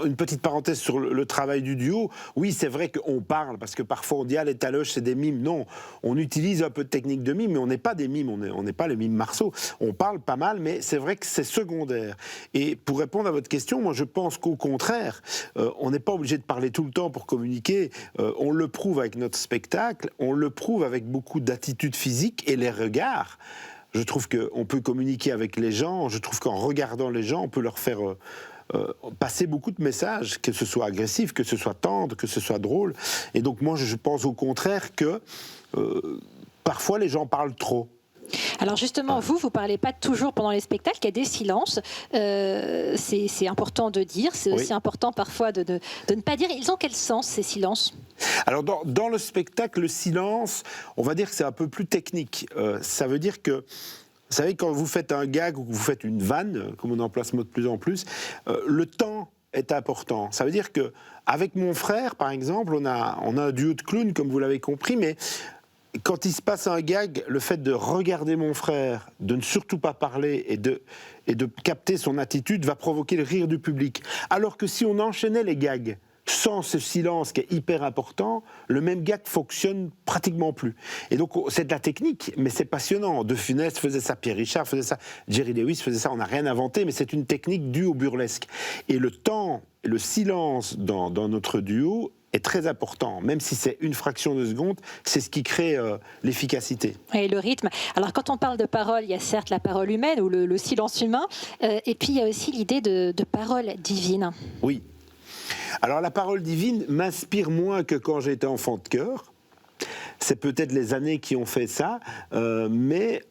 Une petite parenthèse sur le travail du duo. Oui, c'est vrai qu'on parle, parce que parfois on dit « Ah, les taloches, c'est des mimes ». Non, on utilise un peu de technique de mime, mais on n'est pas des mimes, on n'est pas les mimes Marceau. On parle pas mal, mais c'est vrai que c'est secondaire. Et pour répondre à votre question, moi je pense qu'au contraire, on n'est pas obligé de parler tout le temps pour communiquer. On le prouve avec notre spectacle, on le prouve avec beaucoup d'attitudes physiques et les regards. Je trouve qu'on peut communiquer avec les gens, je trouve qu'en regardant les gens, on peut leur faire... passer beaucoup de messages, que ce soit agressif, que ce soit tendre, que ce soit drôle. Et donc moi, je pense au contraire que parfois les gens parlent trop. Alors justement, vous parlez pas toujours pendant les spectacles, il y a des silences. C'est important de dire, c'est aussi important parfois de ne pas dire. Ils ont quel sens, ces silences ? Alors dans le spectacle, le silence, on va dire que c'est un peu plus technique. Ça veut dire que vous savez, quand vous faites un gag ou que vous faites une vanne, comme on emploie ce mot de plus en plus, le temps est important. Ça veut dire qu'avec mon frère, par exemple, on a un duo de clowns, comme vous l'avez compris, mais quand il se passe un gag, le fait de regarder mon frère, de ne surtout pas parler et de capter son attitude va provoquer le rire du public. Alors que si on enchaînait les gags sans ce silence qui est hyper important, le même gag fonctionne pratiquement plus. Et donc, c'est de la technique, mais c'est passionnant. De Funès faisait ça, Pierre Richard faisait ça, Jerry Lewis faisait ça, on n'a rien inventé, mais c'est une technique due au burlesque. Et le temps, le silence dans notre duo est très important, même si c'est une fraction de seconde, c'est ce qui crée l'efficacité. Et le rythme. Alors quand on parle de parole, il y a certes la parole humaine ou le silence humain, et puis il y a aussi l'idée de parole divine. Oui. Alors la parole divine m'inspire moins que quand j'étais enfant de chœur. C'est peut-être les années qui ont fait ça, mais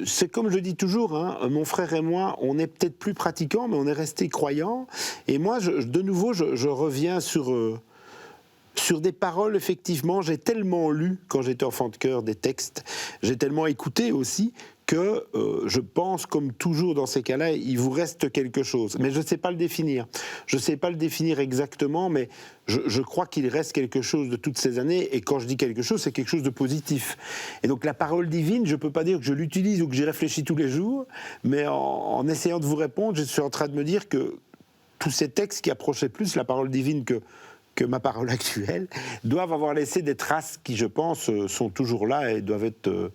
c'est comme je dis toujours, hein, mon frère et moi, on est peut-être plus pratiquants, mais on est restés croyants. Et moi, de nouveau, je reviens sur des paroles, effectivement. J'ai tellement lu, quand j'étais enfant de chœur, des textes, j'ai tellement écouté aussi, que je pense, comme toujours dans ces cas-là, il vous reste quelque chose. Mais je ne sais pas le définir. Je ne sais pas le définir exactement, mais je crois qu'il reste quelque chose de toutes ces années. Et quand je dis quelque chose, c'est quelque chose de positif. Et donc la parole divine, je ne peux pas dire que je l'utilise ou que j'y réfléchis tous les jours, mais en essayant de vous répondre, je suis en train de me dire que tous ces textes qui approchaient plus la parole divine que ma parole actuelle doivent avoir laissé des traces qui, je pense, sont toujours là et doivent être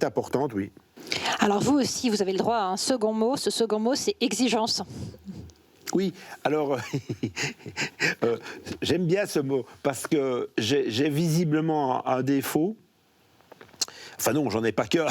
importantes, oui. Alors vous aussi, vous avez le droit à un second mot. Ce second mot, c'est exigence. Oui, alors j'aime bien ce mot parce que j'ai visiblement un défaut. Enfin non, j'en ai pas qu'un.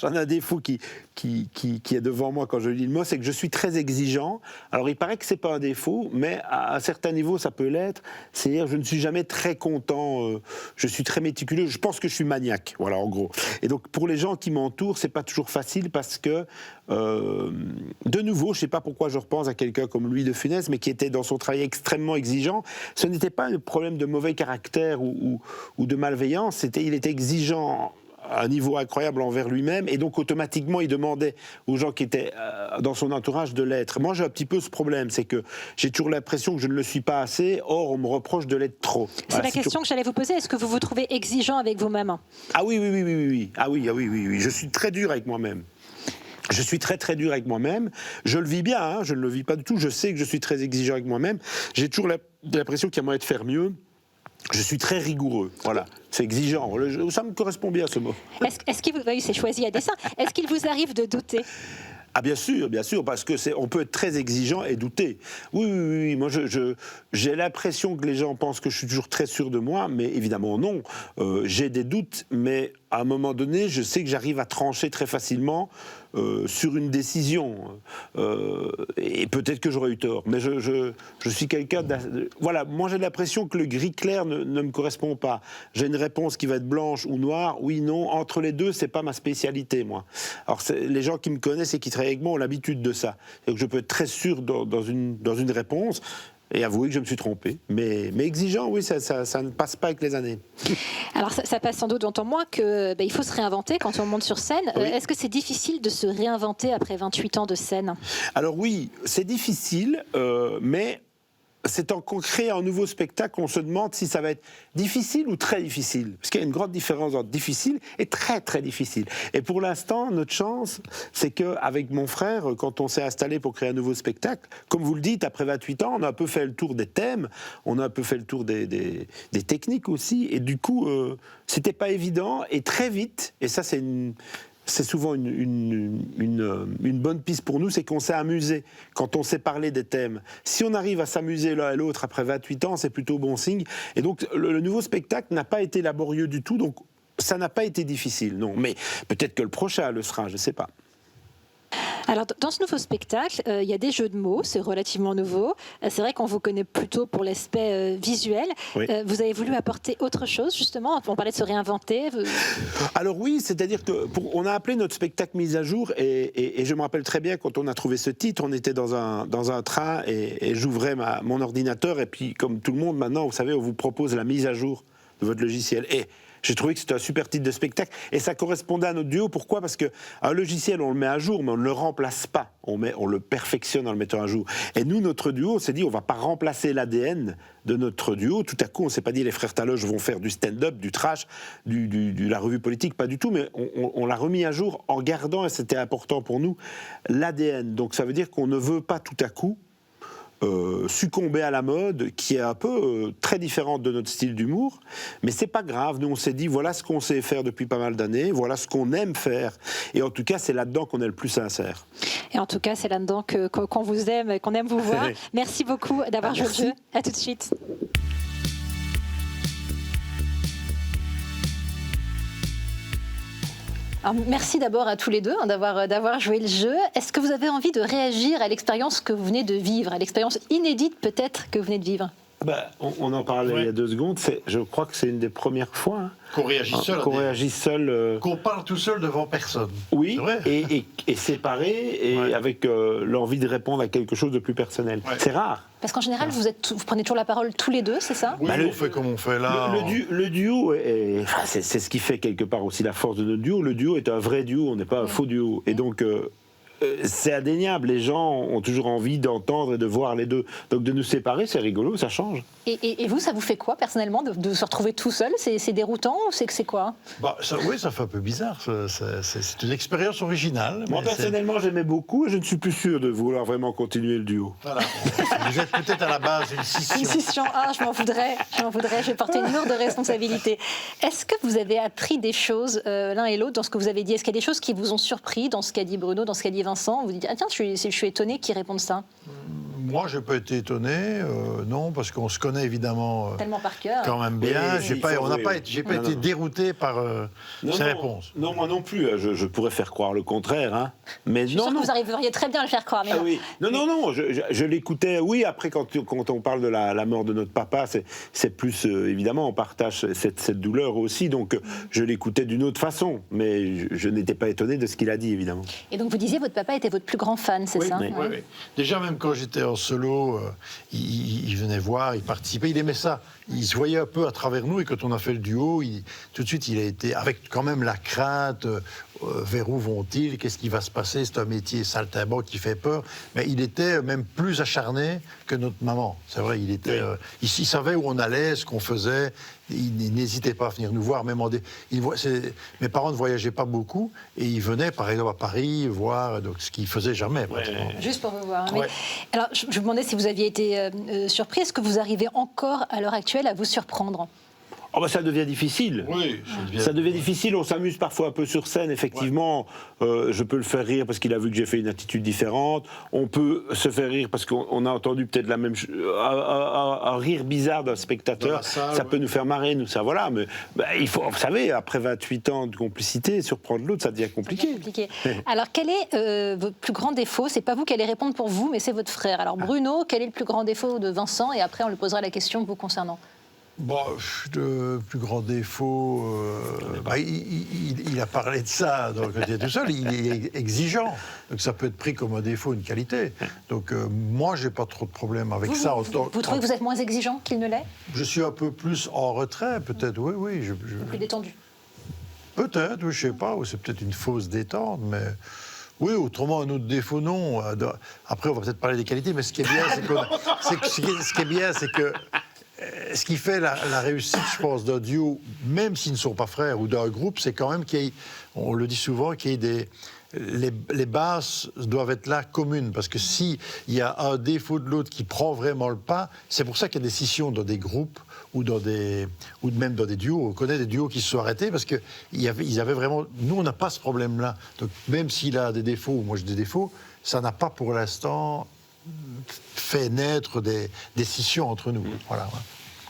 J'en ai un défaut qui est devant moi quand je lis le mot, c'est que je suis très exigeant. Alors il paraît que c'est pas un défaut, mais à un certain niveau ça peut l'être. C'est-à-dire je ne suis jamais très content, je suis très méticuleux, je pense que je suis maniaque, voilà en gros. Et donc pour les gens qui m'entourent, c'est pas toujours facile parce que, de nouveau, je sais pas pourquoi je repense à quelqu'un comme Louis de Funès, mais qui était dans son travail extrêmement exigeant. Ce n'était pas un problème de mauvais caractère ou de malveillance, il était exigeant à un niveau incroyable envers lui-même, et donc automatiquement il demandait aux gens qui étaient dans son entourage de l'être. Moi j'ai un petit peu ce problème, c'est que j'ai toujours l'impression que je ne le suis pas assez, or on me reproche de l'être trop. C'est voilà, la question que j'allais vous poser, est-ce que vous vous trouvez exigeant avec vous-même ? Ah oui. Ah oui, je suis très dur avec moi-même. Je suis très très dur avec moi-même, je le vis bien, hein, je ne le vis pas du tout, je sais que je suis très exigeant avec moi-même, j'ai toujours l'impression qu'il y a moyen de faire mieux. Je suis très rigoureux, voilà, c'est exigeant, ça me correspond bien ce mot. Est-ce qu'il vous, oui, c'est choisi à dessein, est-ce qu'il vous arrive de douter ? Ah bien sûr, parce que on peut être très exigeant et douter. Oui, moi j'ai l'impression que les gens pensent que je suis toujours très sûr de moi, mais évidemment non. J'ai des doutes, mais à un moment donné, je sais que j'arrive à trancher très facilement sur une décision. Et peut-être que j'aurais eu tort, mais je suis quelqu'un voilà, moi j'ai l'impression que le gris clair ne me correspond pas. J'ai une réponse qui va être blanche ou noire, oui, non, entre les deux, c'est pas ma spécialité, moi. Alors les gens qui me connaissent et qui travaillent avec moi ont l'habitude de ça. Et que je peux être très sûr dans une réponse et avouer que je me suis trompé. Mais exigeant, oui, ça ne passe pas avec les années. Alors ça passe sans doute d'autant moins qu'il faut se réinventer quand on monte sur scène. Oui. Est-ce que c'est difficile de se réinventer après 28 ans de scène ? Alors oui, c'est difficile, mais c'est qu'on crée un nouveau spectacle, on se demande si ça va être difficile ou très difficile. Parce qu'il y a une grande différence entre difficile et très très difficile. Et pour l'instant, notre chance, c'est qu'avec mon frère, quand on s'est installé pour créer un nouveau spectacle, comme vous le dites, après 28 ans, on a un peu fait le tour des thèmes, on a un peu fait le tour des techniques aussi, et du coup, c'était pas évident, et très vite, et ça c'est souvent une bonne piste pour nous, c'est qu'on s'est amusé quand on s'est parlé des thèmes. Si on arrive à s'amuser l'un et l'autre après 28 ans, c'est plutôt bon signe. Et donc, le nouveau spectacle n'a pas été laborieux du tout, donc ça n'a pas été difficile, non. Mais peut-être que le prochain le sera, je ne sais pas. Alors, dans ce nouveau spectacle, il y a des jeux de mots, c'est relativement nouveau. C'est vrai qu'on vous connaît plutôt pour l'aspect visuel. Oui. Vous avez voulu apporter autre chose, justement. On parlait de se réinventer. Alors oui, c'est-à-dire qu'on a appelé notre spectacle Mise à jour, et je me rappelle très bien quand on a trouvé ce titre, on était dans un train, et j'ouvrais mon ordinateur, et puis comme tout le monde maintenant, vous savez, on vous propose la mise à jour de votre logiciel. Et j'ai trouvé que c'était un super titre de spectacle, et ça correspondait à notre duo. Pourquoi ? Parce qu'un logiciel, on le met à jour, mais on ne le remplace pas. On le perfectionne en le mettant à jour. Et nous, notre duo, on s'est dit, on ne va pas remplacer l'ADN de notre duo. Tout à coup, on ne s'est pas dit, les frères Taloche vont faire du stand-up, du trash, de la revue politique, pas du tout, mais on l'a remis à jour en gardant, et c'était important pour nous, l'ADN. Donc ça veut dire qu'on ne veut pas tout à coup succomber à la mode qui est un peu très différente de notre style d'humour, mais c'est pas grave. Nous on s'est dit voilà ce qu'on sait faire depuis pas mal d'années, voilà ce qu'on aime faire, et en tout cas c'est là-dedans qu'on est le plus sincère. Et en tout cas c'est là-dedans qu'on vous aime, qu'on aime vous voir. Merci beaucoup d'avoir joué le jeu. À tout de suite. Alors, merci d'abord à tous les deux d'avoir joué le jeu. Est-ce que vous avez envie de réagir à l'expérience que vous venez de vivre, à l'expérience inédite peut-être que vous venez de vivre ? On en parlait il y a 2 secondes. Je crois que c'est une des premières fois qu'on réagit seul. Qu'on réagit seul. Qu'on parle tout seul devant personne. Oui, et séparé, et avec l'envie de répondre à quelque chose de plus personnel. Ouais. C'est rare. Parce qu'en général, vous prenez toujours la parole tous les deux, c'est ça? Oui, on fait comme on fait là. Le duo, c'est ce qui fait quelque part aussi la force de notre duo. Le duo est un vrai duo, on n'est pas un faux duo. Et donc... c'est indéniable, les gens ont toujours envie d'entendre et de voir les deux. Donc de nous séparer, c'est rigolo, ça change. Et vous, ça vous fait quoi personnellement de se retrouver tout seul? C'est déroutant ou c'est quoi? Oui, ça fait un peu bizarre. C'est une expérience originale. Moi, personnellement, j'aimais beaucoup et je ne suis plus sûr de vouloir vraiment continuer le duo. Voilà. Vous êtes peut-être à la base une scission. Une scission, je m'en voudrais. Je vais porter une lourde responsabilité. Est-ce que vous avez appris des choses l'un et l'autre dans ce que vous avez dit? Est-ce qu'il y a des choses qui vous ont surpris dans ce qu'a dit Bruno, dans ce qu'a dit Vincent? Vous dites, tiens, je suis étonné qu'ils répondent ça. Moi, je n'ai pas été étonné, non, parce qu'on se connaît évidemment tellement par cœur. Quand même bien. J'ai pas été dérouté par ces réponses. Non, moi non plus. Je pourrais faire croire le contraire. Hein. Mais je suis sûr que vous arriveriez très bien à le faire croire. Mais oui. Non. Je l'écoutais. Oui, après, quand on parle de la mort de notre papa, c'est plus, évidemment, on partage cette douleur aussi. Donc, je l'écoutais d'une autre façon. Mais je n'étais pas étonné de ce qu'il a dit, évidemment. Et donc, vous disiez, votre papa était votre plus grand fan, c'est ça? Oui. Déjà, même quand j'étais en solo, il venait voir, il participait, il aimait ça. Il se voyait un peu à travers nous, et quand on a fait le duo, tout de suite, il a été, avec quand même la crainte, vers où vont-ils, qu'est-ce qui va se passer, c'est un métier saltimbanque qui fait peur, mais il était même plus acharné que notre maman. C'est vrai, il savait où on allait, ce qu'on faisait, il n'hésitait pas à venir nous voir, même mes parents ne voyageaient pas beaucoup, et ils venaient, par exemple, à Paris, voir, donc, ce qu'ils faisaient jamais. Juste pour vous voir. Mais, alors, je vous demandais si vous aviez été surpris, est-ce que vous arrivez encore, à l'heure actuelle, à vous surprendre? Ça devient difficile. Oui, ça devient difficile. On s'amuse parfois un peu sur scène, effectivement. Je peux le faire rire parce qu'il a vu que j'ai fait une attitude différente. On peut se faire rire parce qu'on a entendu peut-être la même chose. Un rire bizarre d'un spectateur, ça peut nous faire marrer, ça, voilà. Mais il faut, vous savez, après 28 ans de complicité, surprendre l'autre, ça devient compliqué. Alors, quel est votre plus grand défaut? C'est pas vous qui allez répondre pour vous, mais c'est votre frère. Alors, Bruno, quel est le plus grand défaut de Vincent? Et après, on lui posera la question vous concernant. Le plus grand défaut, il a parlé de ça, donc il est tout seul, il est exigeant, donc ça peut être pris comme un défaut, une qualité. Donc moi, j'ai pas trop de problème avec ça. Vous trouvez que vous êtes moins exigeant qu'il ne l'est? Je suis un peu plus en retrait, peut-être, oui. Plus détendu? Peut-être, je sais pas, ou c'est peut-être une fausse détente, mais... Oui, autrement, un autre défaut, non. Après, on va peut-être parler des qualités, mais ce qui est bien, c'est que ce qui fait la réussite, je pense, d'un duo, même s'ils ne sont pas frères, ou d'un groupe, c'est quand même on le dit souvent, qu'il y ait les bases doivent être là communes, parce que s'il y a un défaut de l'autre qui prend vraiment le pas, c'est pour ça qu'il y a des scissions dans des groupes ou même dans des duos. On connaît des duos qui se sont arrêtés parce qu'ils avaient vraiment... Nous, on n'a pas ce problème-là. Donc même s'il a des défauts, ou moi j'ai des défauts, ça n'a pas pour l'instant fait naître des scissions entre nous. Voilà.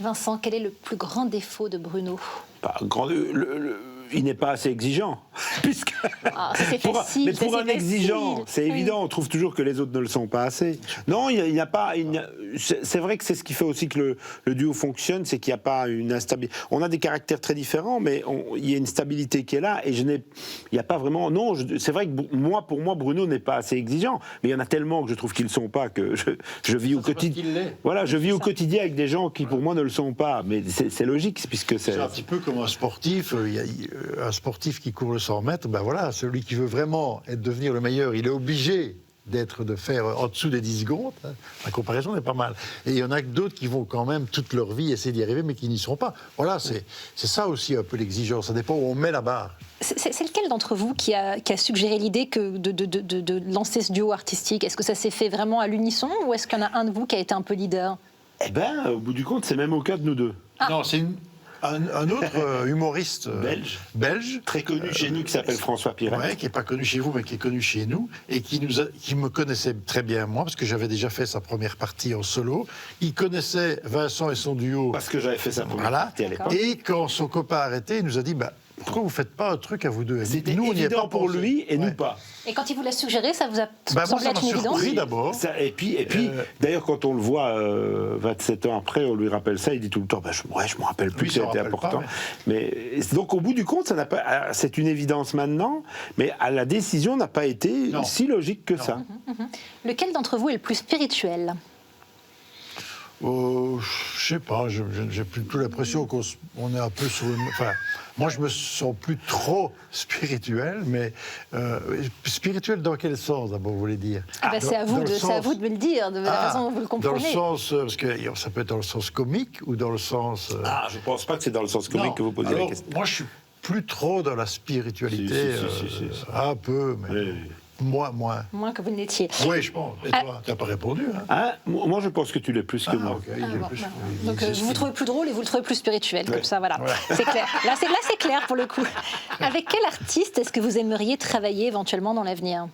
Vincent, quel est le plus grand défaut de Bruno? Il n'est pas assez exigeant. Puisque mais pour un exigeant, c'est évident, on trouve toujours que les autres ne le sont pas assez. Non, il n'y a pas... c'est vrai que c'est ce qui fait aussi que le duo fonctionne, c'est qu'il n'y a pas une instabilité. On a des caractères très différents, mais il y a une stabilité qui est là, et il n'y a pas vraiment... Non, c'est vrai que pour moi, Bruno n'est pas assez exigeant, mais il y en a tellement que je trouve qu'ils ne le sont pas, que je vis au quotidien... Voilà, je vis au quotidien avec des gens qui, pour moi, ne le sont pas. Mais c'est logique, puisque c'est... C'est un petit peu comme un sportif. Un sportif qui court le 100 mètres, voilà, celui qui veut vraiment devenir le meilleur, il est obligé de faire en dessous des 10 secondes. La comparaison est pas mal. Et il y en a d'autres qui vont quand même toute leur vie essayer d'y arriver, mais qui n'y seront pas. Voilà, c'est ça aussi un peu l'exigence. Ça dépend où on met la barre. C'est lequel d'entre vous qui a suggéré l'idée de lancer ce duo artistique? Est-ce que ça s'est fait vraiment à l'unisson, ou est-ce qu'il y en a un de vous qui a été un peu leader? Au bout du compte, c'est même au cas de nous deux. Non, c'est un autre humoriste belge très connu chez nous, qui s'appelle François Pirret, qui n'est pas connu chez vous, mais qui est connu chez nous, et qui me connaissait très bien, moi, parce que j'avais déjà fait sa première partie en solo. Il connaissait Vincent et son duo. Parce que j'avais fait sa première partie à l'époque. Et quand son copain a arrêté, il nous a dit, pourquoi vous ne faites pas un truc à vous deux? C'était nous, on n'y est évident pas pour pensé. lui et nous pas. Et quand il vous l'a suggéré, ça vous a Moi, semblé ça être m'a une évidence? surpris d'abord. Et puis d'ailleurs, quand on le voit 27 ans après, on lui rappelle ça, il dit tout le temps je me rappelle plus Oui, que ça ça a été rappelle important. pas, Mais donc, au bout du compte, ça n'a pas. C'est une évidence maintenant, mais la décision n'a pas été si logique que ça. Lequel d'entre vous est le plus spirituel? Je sais pas, j'ai plutôt l'impression qu'on est un peu sur une... Enfin, moi, je me sens plus trop spirituel, mais spirituel dans quel sens, d'abord, vous voulez dire? C'est à vous de me le dire, de la façon dont vous le comprenez. Dans le sens, parce que ça peut être dans le sens comique ou dans le sens... Je ne pense pas que c'est dans le sens comique que vous posez la question. Moi, je suis plus trop dans la spiritualité, un peu, mais... Oui. Moins. Moins que vous ne l'étiez. Oui, je pense. Et toi, tu n'as pas répondu. Moi, je pense que tu l'es plus que moi. Okay, Donc, vous vous trouvez plus drôle et vous le trouvez plus spirituel, comme ça, voilà. C'est clair. Là, c'est clair pour le coup. Avec quel artiste est-ce que vous aimeriez travailler éventuellement dans l'avenir?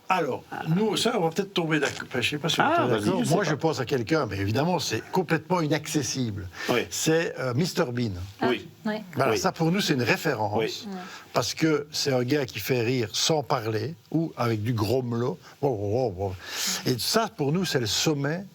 Alors, nous, ça, on va peut-être tomber d'accord. Je ne sais pas si on est d'accord. Moi, je pense à quelqu'un, mais évidemment, c'est complètement inaccessible. Oui. C'est Mr Bean. Oui. Voilà, ça, pour nous, c'est une référence. Oui. Parce que c'est un gars qui fait rire sans parler, ou avec du grommelot. Et ça, pour nous, c'est le sommet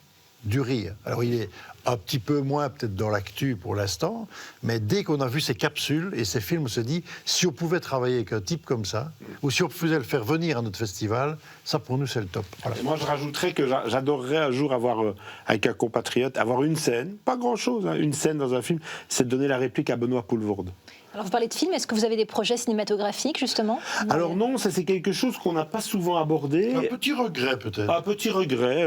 du rire. Alors, il est un petit peu moins peut-être dans l'actu pour l'instant, mais dès qu'on a vu ces capsules et ces films, on se dit, si on pouvait travailler avec un type comme ça, ou si on pouvait le faire venir à notre festival, ça pour nous c'est le top. Voilà. Moi je rajouterais que j'adorerais un jour avoir, avec un compatriote, avoir une scène, pas grand-chose, une scène dans un film, c'est de donner la réplique à Benoît Poelvoorde. Alors vous parlez de films, est-ce que vous avez des projets cinématographiques justement? Alors non, ça c'est quelque chose qu'on n'a pas souvent abordé. Un petit regret peut-être. Un petit regret,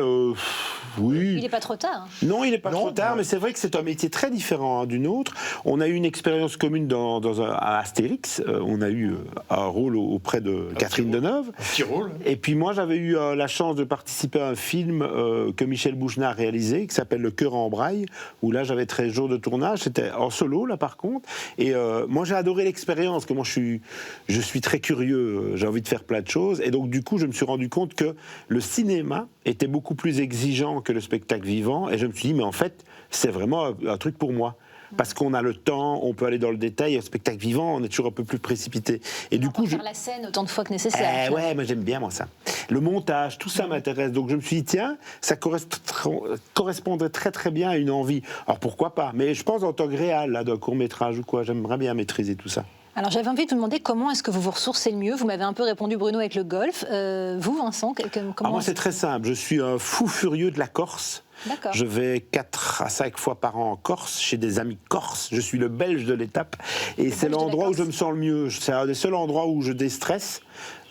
oui. Il n'est pas trop tard. Non, il n'est pas trop tard, mais c'est vrai que c'est un métier très différent d'une autre. On a eu une expérience commune à Astérix, on a eu un rôle auprès de Catherine Deneuve. Un petit rôle. Et puis moi j'avais eu la chance de participer à un film que Michel Bougenat a réalisé, qui s'appelle Le Cœur en braille, où là j'avais 13 jours de tournage, c'était en solo là par contre. Et moi j'ai adoré l'expérience, parce que moi je suis très curieux, j'ai envie de faire plein de choses, et donc du coup je me suis rendu compte que le cinéma était beaucoup plus exigeant que le spectacle vivant, et je me suis dit mais en fait c'est vraiment un truc pour moi. Parce qu'on a le temps, on peut aller dans le détail. Un spectacle vivant, on est toujours un peu plus précipité. Et du coup, faire la scène autant de fois que nécessaire. Ouais, moi j'aime bien moi ça. Le montage, tout ça m'intéresse. Donc je me suis dit tiens, ça correspondrait très très bien à une envie. Alors pourquoi pas? Mais je pense en tant que réal là d'un court métrage ou quoi, j'aimerais bien maîtriser tout ça. Alors j'avais envie de vous demander comment est-ce que vous vous ressourcez le mieux. Vous m'avez un peu répondu Bruno avec le golf. Vous Vincent, comment? Moi c'est très simple. Je suis un fou furieux de la Corse. D'accord. Je vais 4 à 5 fois par an en Corse, chez des amis corses. Je suis le Belge de l'étape. Et c'est l'endroit où je me sens le mieux. C'est un des seuls endroits où je déstresse,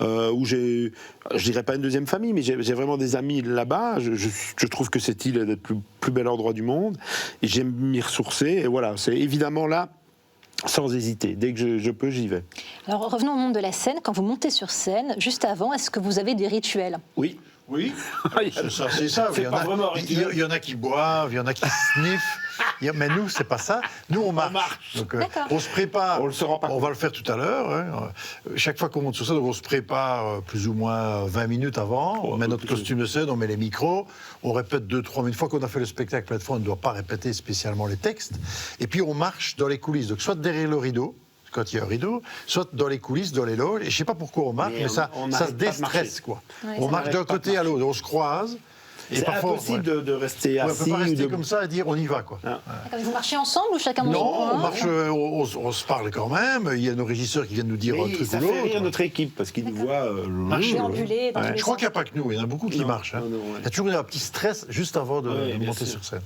où je dirais pas une deuxième famille, mais j'ai vraiment des amis là-bas. Je trouve que cette île est le plus bel endroit du monde. Et j'aime m'y ressourcer. Et voilà, c'est évidemment là, sans hésiter. Dès que je peux, j'y vais. Alors revenons au monde de la scène. Quand vous montez sur scène, juste avant, est-ce que vous avez des rituels? Oui. Oui, c'est ça. Il y en a qui boivent, il y en a qui sniffent. Mais nous, c'est pas ça. Nous, on marche. Donc, on se prépare. On le saura pas. On va le faire tout à l'heure. Hein. Chaque fois qu'on monte sur scène, on se prépare plus ou moins 20 minutes avant. On met notre costume de scène, on met les micros. On répète 2-3 000 fois qu'on a fait le spectacle. Plateforme, on ne doit pas répéter spécialement les textes. Et puis, on marche dans les coulisses. Donc, soit derrière le rideau, quand il y a un rideau, soit dans les coulisses, dans les loges. Et je ne sais pas pourquoi on marche, mais ça se déstresse, quoi. Ouais, on marche d'un côté à l'autre, on se croise. Et c'est impossible de rester assis. On ne peut pas rester comme ça et dire on y va, quoi. Vous marchez ensemble ou chacun dans son coin? Non, on marche, on se parle quand même. Il y a nos régisseurs qui viennent nous dire un truc ou l'autre. Ça fait rire notre équipe parce qu'ils nous voient marcher. Je crois qu'il n'y a pas que nous, il y en a beaucoup qui marchent. Il y a toujours un petit stress juste avant de monter sur scène.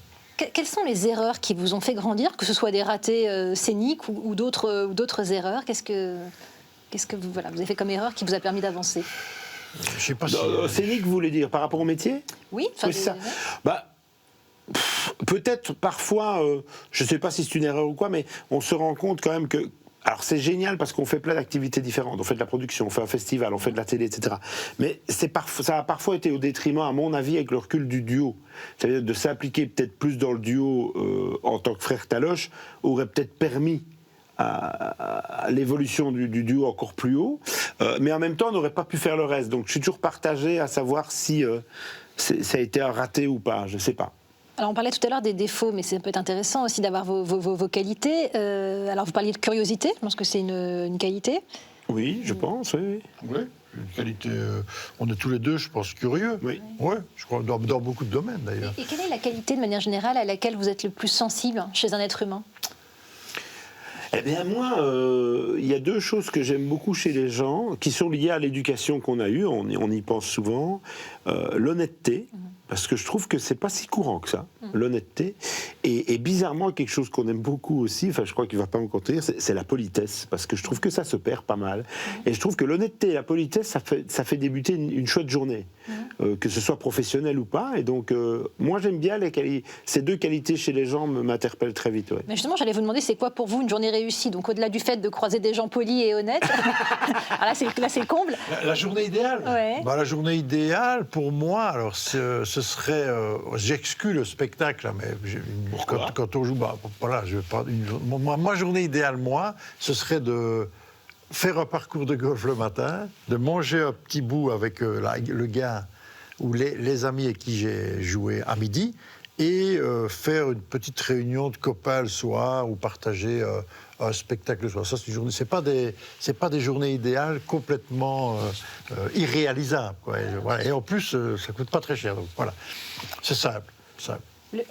Quelles sont les erreurs qui vous ont fait grandir, que ce soit des ratés scéniques ou d'autres erreurs? Qu'est-ce que vous avez fait comme erreur qui vous a permis d'avancer? Je sais pas si... Scénique, vous voulez dire par rapport au métier? Oui, c'est ça. Peut-être parfois, je ne sais pas si c'est une erreur ou quoi, mais on se rend compte quand même que... Alors c'est génial parce qu'on fait plein d'activités différentes. On fait de la production, on fait un festival, on fait de la télé, etc. Mais ça a parfois été au détriment, à mon avis, avec le recul du duo. C'est-à-dire de s'impliquer peut-être plus dans le duo en tant que frère Taloche aurait peut-être permis à l'évolution du duo encore plus haut. Mais en même temps, on n'aurait pas pu faire le reste. Donc je suis toujours partagé à savoir si ça a été un raté ou pas. Je ne sais pas. Alors on parlait tout à l'heure des défauts, mais ça peut être intéressant aussi d'avoir vos qualités. Alors vous parliez de curiosité, je pense que c'est une qualité. Oui, je pense, oui. Oui, une qualité. On est tous les deux, je pense, curieux. Oui. Ouais, je crois, dans beaucoup de domaines d'ailleurs. Et quelle est la qualité de manière générale à laquelle vous êtes le plus sensible chez un être humain ? Eh bien, moi, il y a deux choses que j'aime beaucoup chez les gens, qui sont liées à l'éducation qu'on a eue, on y pense souvent. L'honnêteté, parce que je trouve que c'est pas si courant que ça, l'honnêteté. Et bizarrement, quelque chose qu'on aime beaucoup aussi, enfin, je crois qu'il va pas me contredire, c'est la politesse, parce que je trouve que ça se perd pas mal. Et je trouve que l'honnêteté et la politesse, ça fait débuter une chouette journée, que ce soit professionnel ou pas. Et donc, moi, j'aime bien ces deux qualités chez les gens m'interpellent très vite. Ouais. Mais justement, j'allais vous demander, c'est quoi pour vous une journée réussie ? Donc, au-delà du fait de croiser des gens polis et honnêtes, alors là, c'est le comble. La journée idéale. Ouais. La journée idéale, pour moi, alors ce serait, j'exclus le spectacle, là, mais quand on joue, voilà, je vais pas. Ma journée idéale, moi, ce serait de faire un parcours de golf le matin, de manger un petit bout avec le gars ou les amis avec qui j'ai joué à midi, et faire une petite réunion de copains le soir ou partager un spectacle le soir. Ça, c'est une journée. C'est pas des journées idéales complètement irréalisables, quoi. Voilà. Et en plus, ça coûte pas très cher. Donc voilà, c'est simple.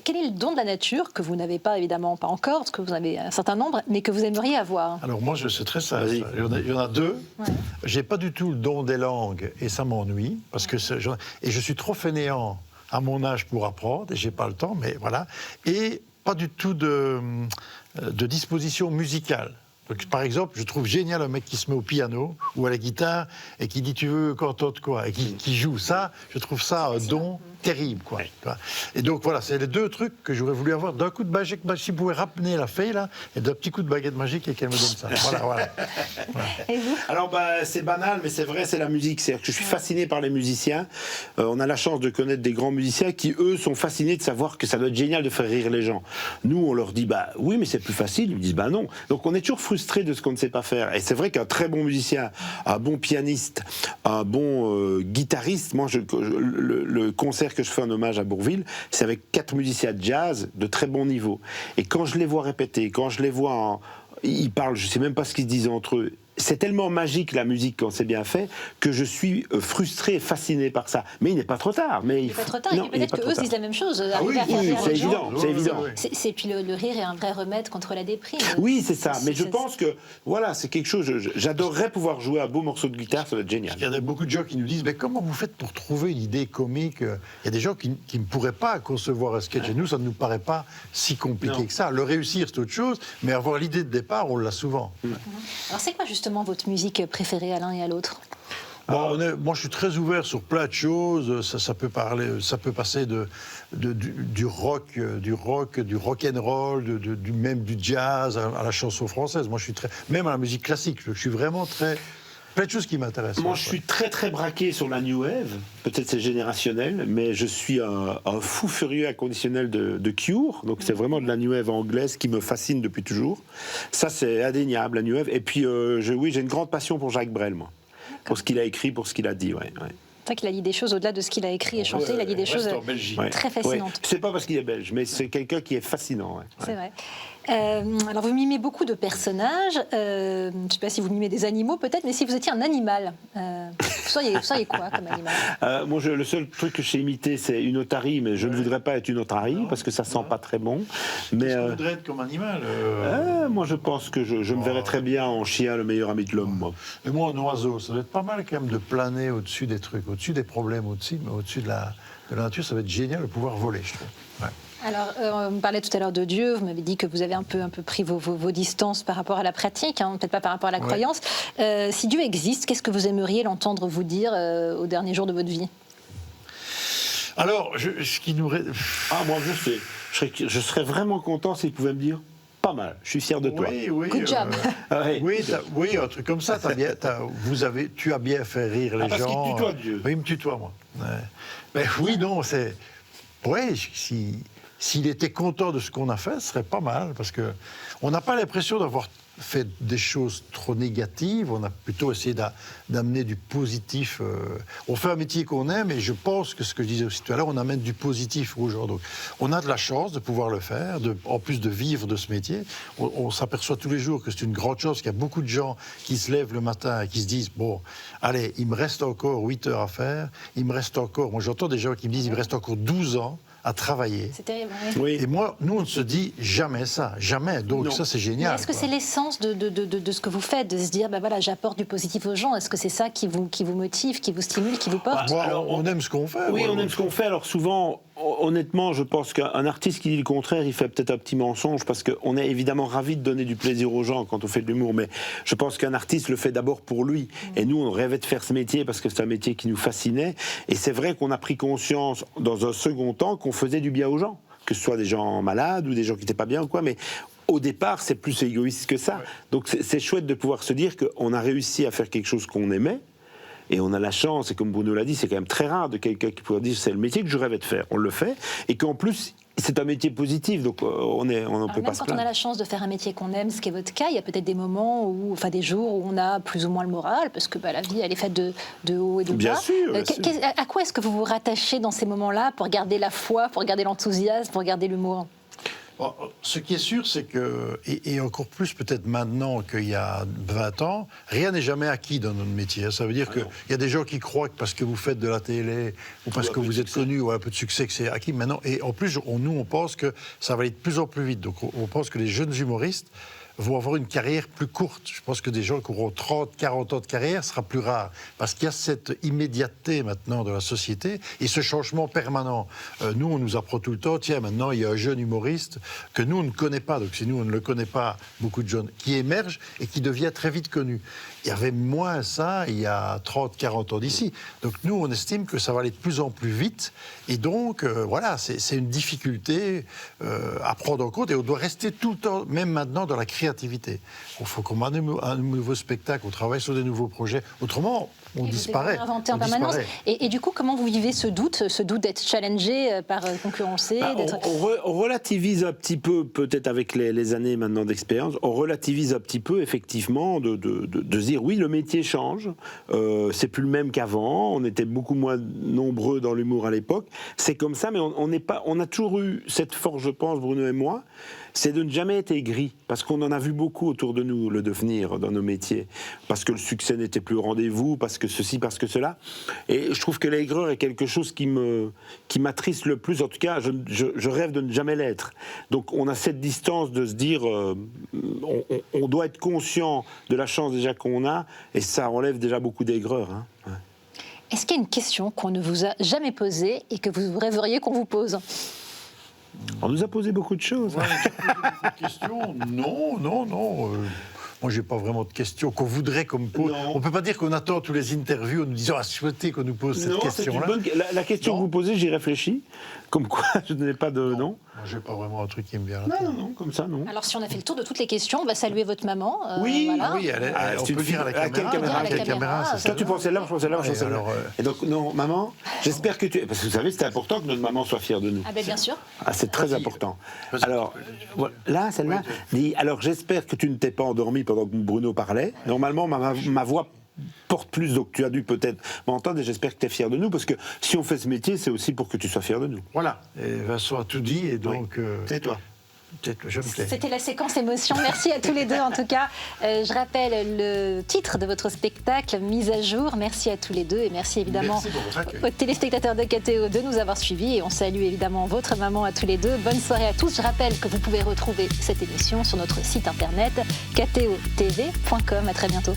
Quel est le don de la nature que vous n'avez pas, évidemment, pas encore, parce que vous en avez un certain nombre, mais que vous aimeriez avoir ? Alors moi, c'est très simple. Il y en a deux. Ouais. J'ai pas du tout le don des langues et ça m'ennuie parce que je suis trop fainéant à mon âge pour apprendre et j'ai pas le temps. Mais voilà. Et pas du tout de disposition musicale. Donc, par exemple, je trouve génial un mec qui se met au piano ou à la guitare et qui dit tu veux qu'on t'entende quoi et qui joue ça. Je trouve ça un don terrible, quoi. Ouais. Et donc voilà, c'est les deux trucs que j'aurais voulu avoir d'un coup de baguette magique. Si vous pouvez ramener la fée là et d'un petit coup de baguette magique et qu'elle me donne ça. Voilà. Et vous ? Alors c'est banal, mais c'est vrai, c'est la musique. C'est-à-dire que je suis fasciné par les musiciens. On a la chance de connaître des grands musiciens qui eux sont fascinés de savoir que ça doit être génial de faire rire les gens. Nous, on leur dit oui, mais c'est plus facile. Ils me disent non. Donc on est toujours frustré de ce qu'on ne sait pas faire. Et c'est vrai qu'un très bon musicien, un bon pianiste, un bon guitariste. Moi, le concert que je fais en hommage à Bourvil, c'est avec 4 musiciens de jazz de très bon niveau. Et quand je les vois répéter, quand je les vois, ils parlent, je ne sais même pas ce qu'ils se disent entre eux. C'est tellement magique la musique quand c'est bien fait que je suis frustré et fasciné par ça. Mais il n'est pas trop tard. Il n'est pas trop tard. Et peut-être qu'eux disent la même chose. Oui, c'est évident. C'est évident. Et puis le rire est un vrai remède contre la déprime. Oui, c'est ça. Mais je pense que voilà, c'est quelque chose. J'adorerais pouvoir jouer un beau morceau de guitare, ça va être génial. Il y a beaucoup de gens qui nous disent mais comment vous faites pour trouver une idée comique ? Il y a des gens qui ne pourraient pas concevoir un sketch. Et nous, ça ne nous paraît pas si compliqué que ça. Le réussir, c'est autre chose. Mais avoir l'idée de départ, on l'a souvent. Alors c'est quoi justement votre musique préférée à l'un et à l'autre ? Moi, je suis très ouvert sur plein de choses. Ça peut passer du rock, du rock and roll, même du jazz à la chanson française. Moi, même à la musique classique. Je suis vraiment plein de choses qui m'intéressent. Moi, je suis très très braqué sur la new wave. Peut-être c'est générationnel, mais je suis un fou furieux inconditionnel de Cure. Donc c'est vraiment de la new wave anglaise qui me fascine depuis toujours. Ça, c'est indéniable, la new wave. Et puis, j'ai une grande passion pour Jacques Brel, moi. Pour ce qu'il a écrit, pour ce qu'il a dit, ouais. C'est vrai qu'il a dit des choses au-delà de ce qu'il a écrit et chanté. Il a dit des choses très fascinantes. Ouais. C'est pas parce qu'il est belge, mais c'est quelqu'un qui est fascinant. Ouais. C'est vrai. Alors vous mimez beaucoup de personnages. Je ne sais pas si vous mimez des animaux peut-être, mais si vous étiez un animal, vous seriez quoi comme animal ? Moi, le seul truc que je sais imiter, c'est une otarie, mais je ne voudrais pas être une otarie parce que ça sent pas très bon. Mais qu'est-ce que vous voudrez être comme animal moi, je pense que je me verrais très bien en chien, le meilleur ami de l'homme. Moi. Et moi, en oiseau, ça doit être pas mal quand même de planer au-dessus des trucs, au-dessus des problèmes, mais au-dessus de la nature, ça va être génial de pouvoir voler, je trouve. Ouais. Alors, on me parlait tout à l'heure de Dieu, vous m'avez dit que vous avez un peu pris vos distances par rapport à la pratique, peut-être pas par rapport à la croyance. Si Dieu existe, qu'est-ce que vous aimeriez l'entendre vous dire au dernier jour de votre vie ? Alors, ce qui nous... moi, je sais. Je serais vraiment content s'il pouvait me dire pas mal, je suis fier de toi. Oui, good job. Oui, un truc comme ça, tu as bien fait rire les gens. Parce qu'il tutoie Dieu. Oui, il me tutoie, moi. Mais oui, non, c'est... Oui, s'il était content de ce qu'on a fait, ce serait pas mal, parce qu'on n'a pas l'impression d'avoir fait des choses trop négatives, on a plutôt essayé d'amener du positif. On fait un métier qu'on aime et je pense que ce que je disais aussi tout à l'heure, on amène du positif aux gens. Donc, on a de la chance de pouvoir le faire, en plus de vivre de ce métier. On s'aperçoit tous les jours que c'est une grande chose, qu'il y a beaucoup de gens qui se lèvent le matin et qui se disent, bon, allez, il me reste encore 8 heures à faire, il me reste encore, moi j'entends des gens qui me disent, il me reste encore 12 ans à travailler. C'est terrible. Oui. Et moi, nous, on ne se dit jamais ça, jamais. Donc non. ça, c'est génial. Est-ce que c'est l'essence de ce que vous faites, de se dire, ben voilà, j'apporte du positif aux gens? Est-ce que c'est ça qui vous motive, qui vous stimule, qui vous porte? Alors, on aime ce qu'on fait. Oui, on aime ce qu'on fait. Alors souvent, honnêtement, je pense qu'un artiste qui dit le contraire, il fait peut-être un petit mensonge, parce qu'on est évidemment ravis de donner du plaisir aux gens quand on fait de l'humour, mais je pense qu'un artiste le fait d'abord pour lui. Et nous, on rêvait de faire ce métier parce que c'est un métier qui nous fascinait. Et c'est vrai qu'on a pris conscience, dans un second temps, qu'on faisait du bien aux gens, que ce soit des gens malades ou des gens qui n'étaient pas bien ou quoi, mais au départ, c'est plus égoïste que ça. Ouais. Donc c'est chouette de pouvoir se dire qu'on a réussi à faire quelque chose qu'on aimait, et on a la chance, et comme Bruno l'a dit, c'est quand même très rare de quelqu'un qui pourrait dire c'est le métier que je rêvais de faire. On le fait, et qu'en plus, c'est un métier positif, donc on n'en peut pas se plaindre. Même quand on a la chance de faire un métier qu'on aime, ce qui est votre cas, il y a peut-être des moments, des jours où on a plus ou moins le moral, parce que la vie, elle est faite de haut et de bas. Bien sûr. À quoi est-ce que vous vous rattachez dans ces moments-là pour garder la foi, pour garder l'enthousiasme, pour garder l'humour? Bon, ce qui est sûr, c'est que, et encore plus peut-être maintenant qu'il y a 20 ans, rien n'est jamais acquis dans notre métier. Ça veut dire qu'il y a des gens qui croient que parce que vous faites de la télé, ou parce que vous êtes connu, ou un peu de succès, que c'est acquis maintenant. Et en plus, nous, on pense que ça va aller de plus en plus vite. Donc on pense que les jeunes humoristes vont avoir une carrière plus courte. Je pense que des gens qui auront 30, 40 ans de carrière sera plus rare. Parce qu'il y a cette immédiateté maintenant de la société et ce changement permanent. Nous, on nous apprend tout le temps, tiens, maintenant, il y a un jeune humoriste que nous, on ne connaît pas. Donc, si nous, on ne le connaît pas, beaucoup de jeunes, qui émerge et qui devient très vite connu. Il y avait moins ça il y a 30, 40 ans d'ici. Donc, nous, on estime que ça va aller de plus en plus vite. Et donc, voilà, c'est une difficulté à prendre en compte. Et on doit rester tout le temps, même maintenant, dans la créativité. Il faut qu'on ait un nouveau spectacle, on travaille sur des nouveaux projets. Autrement, on disparaît. Inventer en permanence. Et du coup, comment vous vivez ce doute d'être challengé par concurrencer? On relativise un petit peu, peut-être avec les années maintenant d'expérience, on relativise un petit peu, effectivement, de se dire, oui, le métier change, c'est plus le même qu'avant, on était beaucoup moins nombreux dans l'humour à l'époque, c'est comme ça, mais on a toujours eu cette force, je pense, Bruno et moi, c'est de ne jamais être aigri, parce qu'on en a vu beaucoup autour de nous, le devenir dans nos métiers, parce que le succès n'était plus au rendez-vous, parce que ceci, parce que cela. Et je trouve que l'aigreur est quelque chose qui m'attriste le plus, en tout cas, je rêve de ne jamais l'être. Donc on a cette distance de se dire, on doit être conscient de la chance déjà qu'on a, et ça enlève déjà beaucoup d'aigreur. Hein. Ouais. Est-ce qu'il y a une question qu'on ne vous a jamais posée et que vous rêveriez qu'on vous pose ? On nous a posé beaucoup de choses. Ouais, j'ai posé beaucoup de questions. Non. Moi, j'ai pas vraiment de questions qu'on voudrait qu'on me pose. On peut pas dire qu'on attend tous les interviews en nous disant souhaitez qu'on nous pose cette question-là. La question que vous posez, j'y réfléchis. Comme quoi, je n'ai pas de nom. Moi, j'ai pas vraiment un truc qui me vient à la tête. Non, comme ça, non. Alors, si on a fait le tour de toutes les questions, on va saluer votre maman. Oui, voilà. Oui, on peut dire à la caméra. À quelle caméra, toi, tu pensais là, je pensais là, je pensais là. Et donc, non, maman, j'espère que tu... Parce que vous savez, c'est important que notre maman soit fière de nous. Ah ben bien sûr. Ah, c'est très important. Alors, là, celle-là, dit, alors j'espère que tu ne t'es pas endormi pendant que Bruno parlait. Normalement, ma voix porte plus, donc tu as dû peut-être m'entendre et j'espère que tu es fier de nous, parce que si on fait ce métier, c'est aussi pour que tu sois fier de nous. Voilà, et Vincent a tout dit, et donc... Tais-toi. C'était la séquence émotion. Merci à tous les deux en tout cas. Je rappelle le titre de votre spectacle, Mise à jour. Merci à tous les deux et merci évidemment aux téléspectateurs de KTO de nous avoir suivis et on salue évidemment votre maman à tous les deux. Bonne soirée à tous. Je rappelle que vous pouvez retrouver cette émission sur notre site internet ktotv.com. À très bientôt.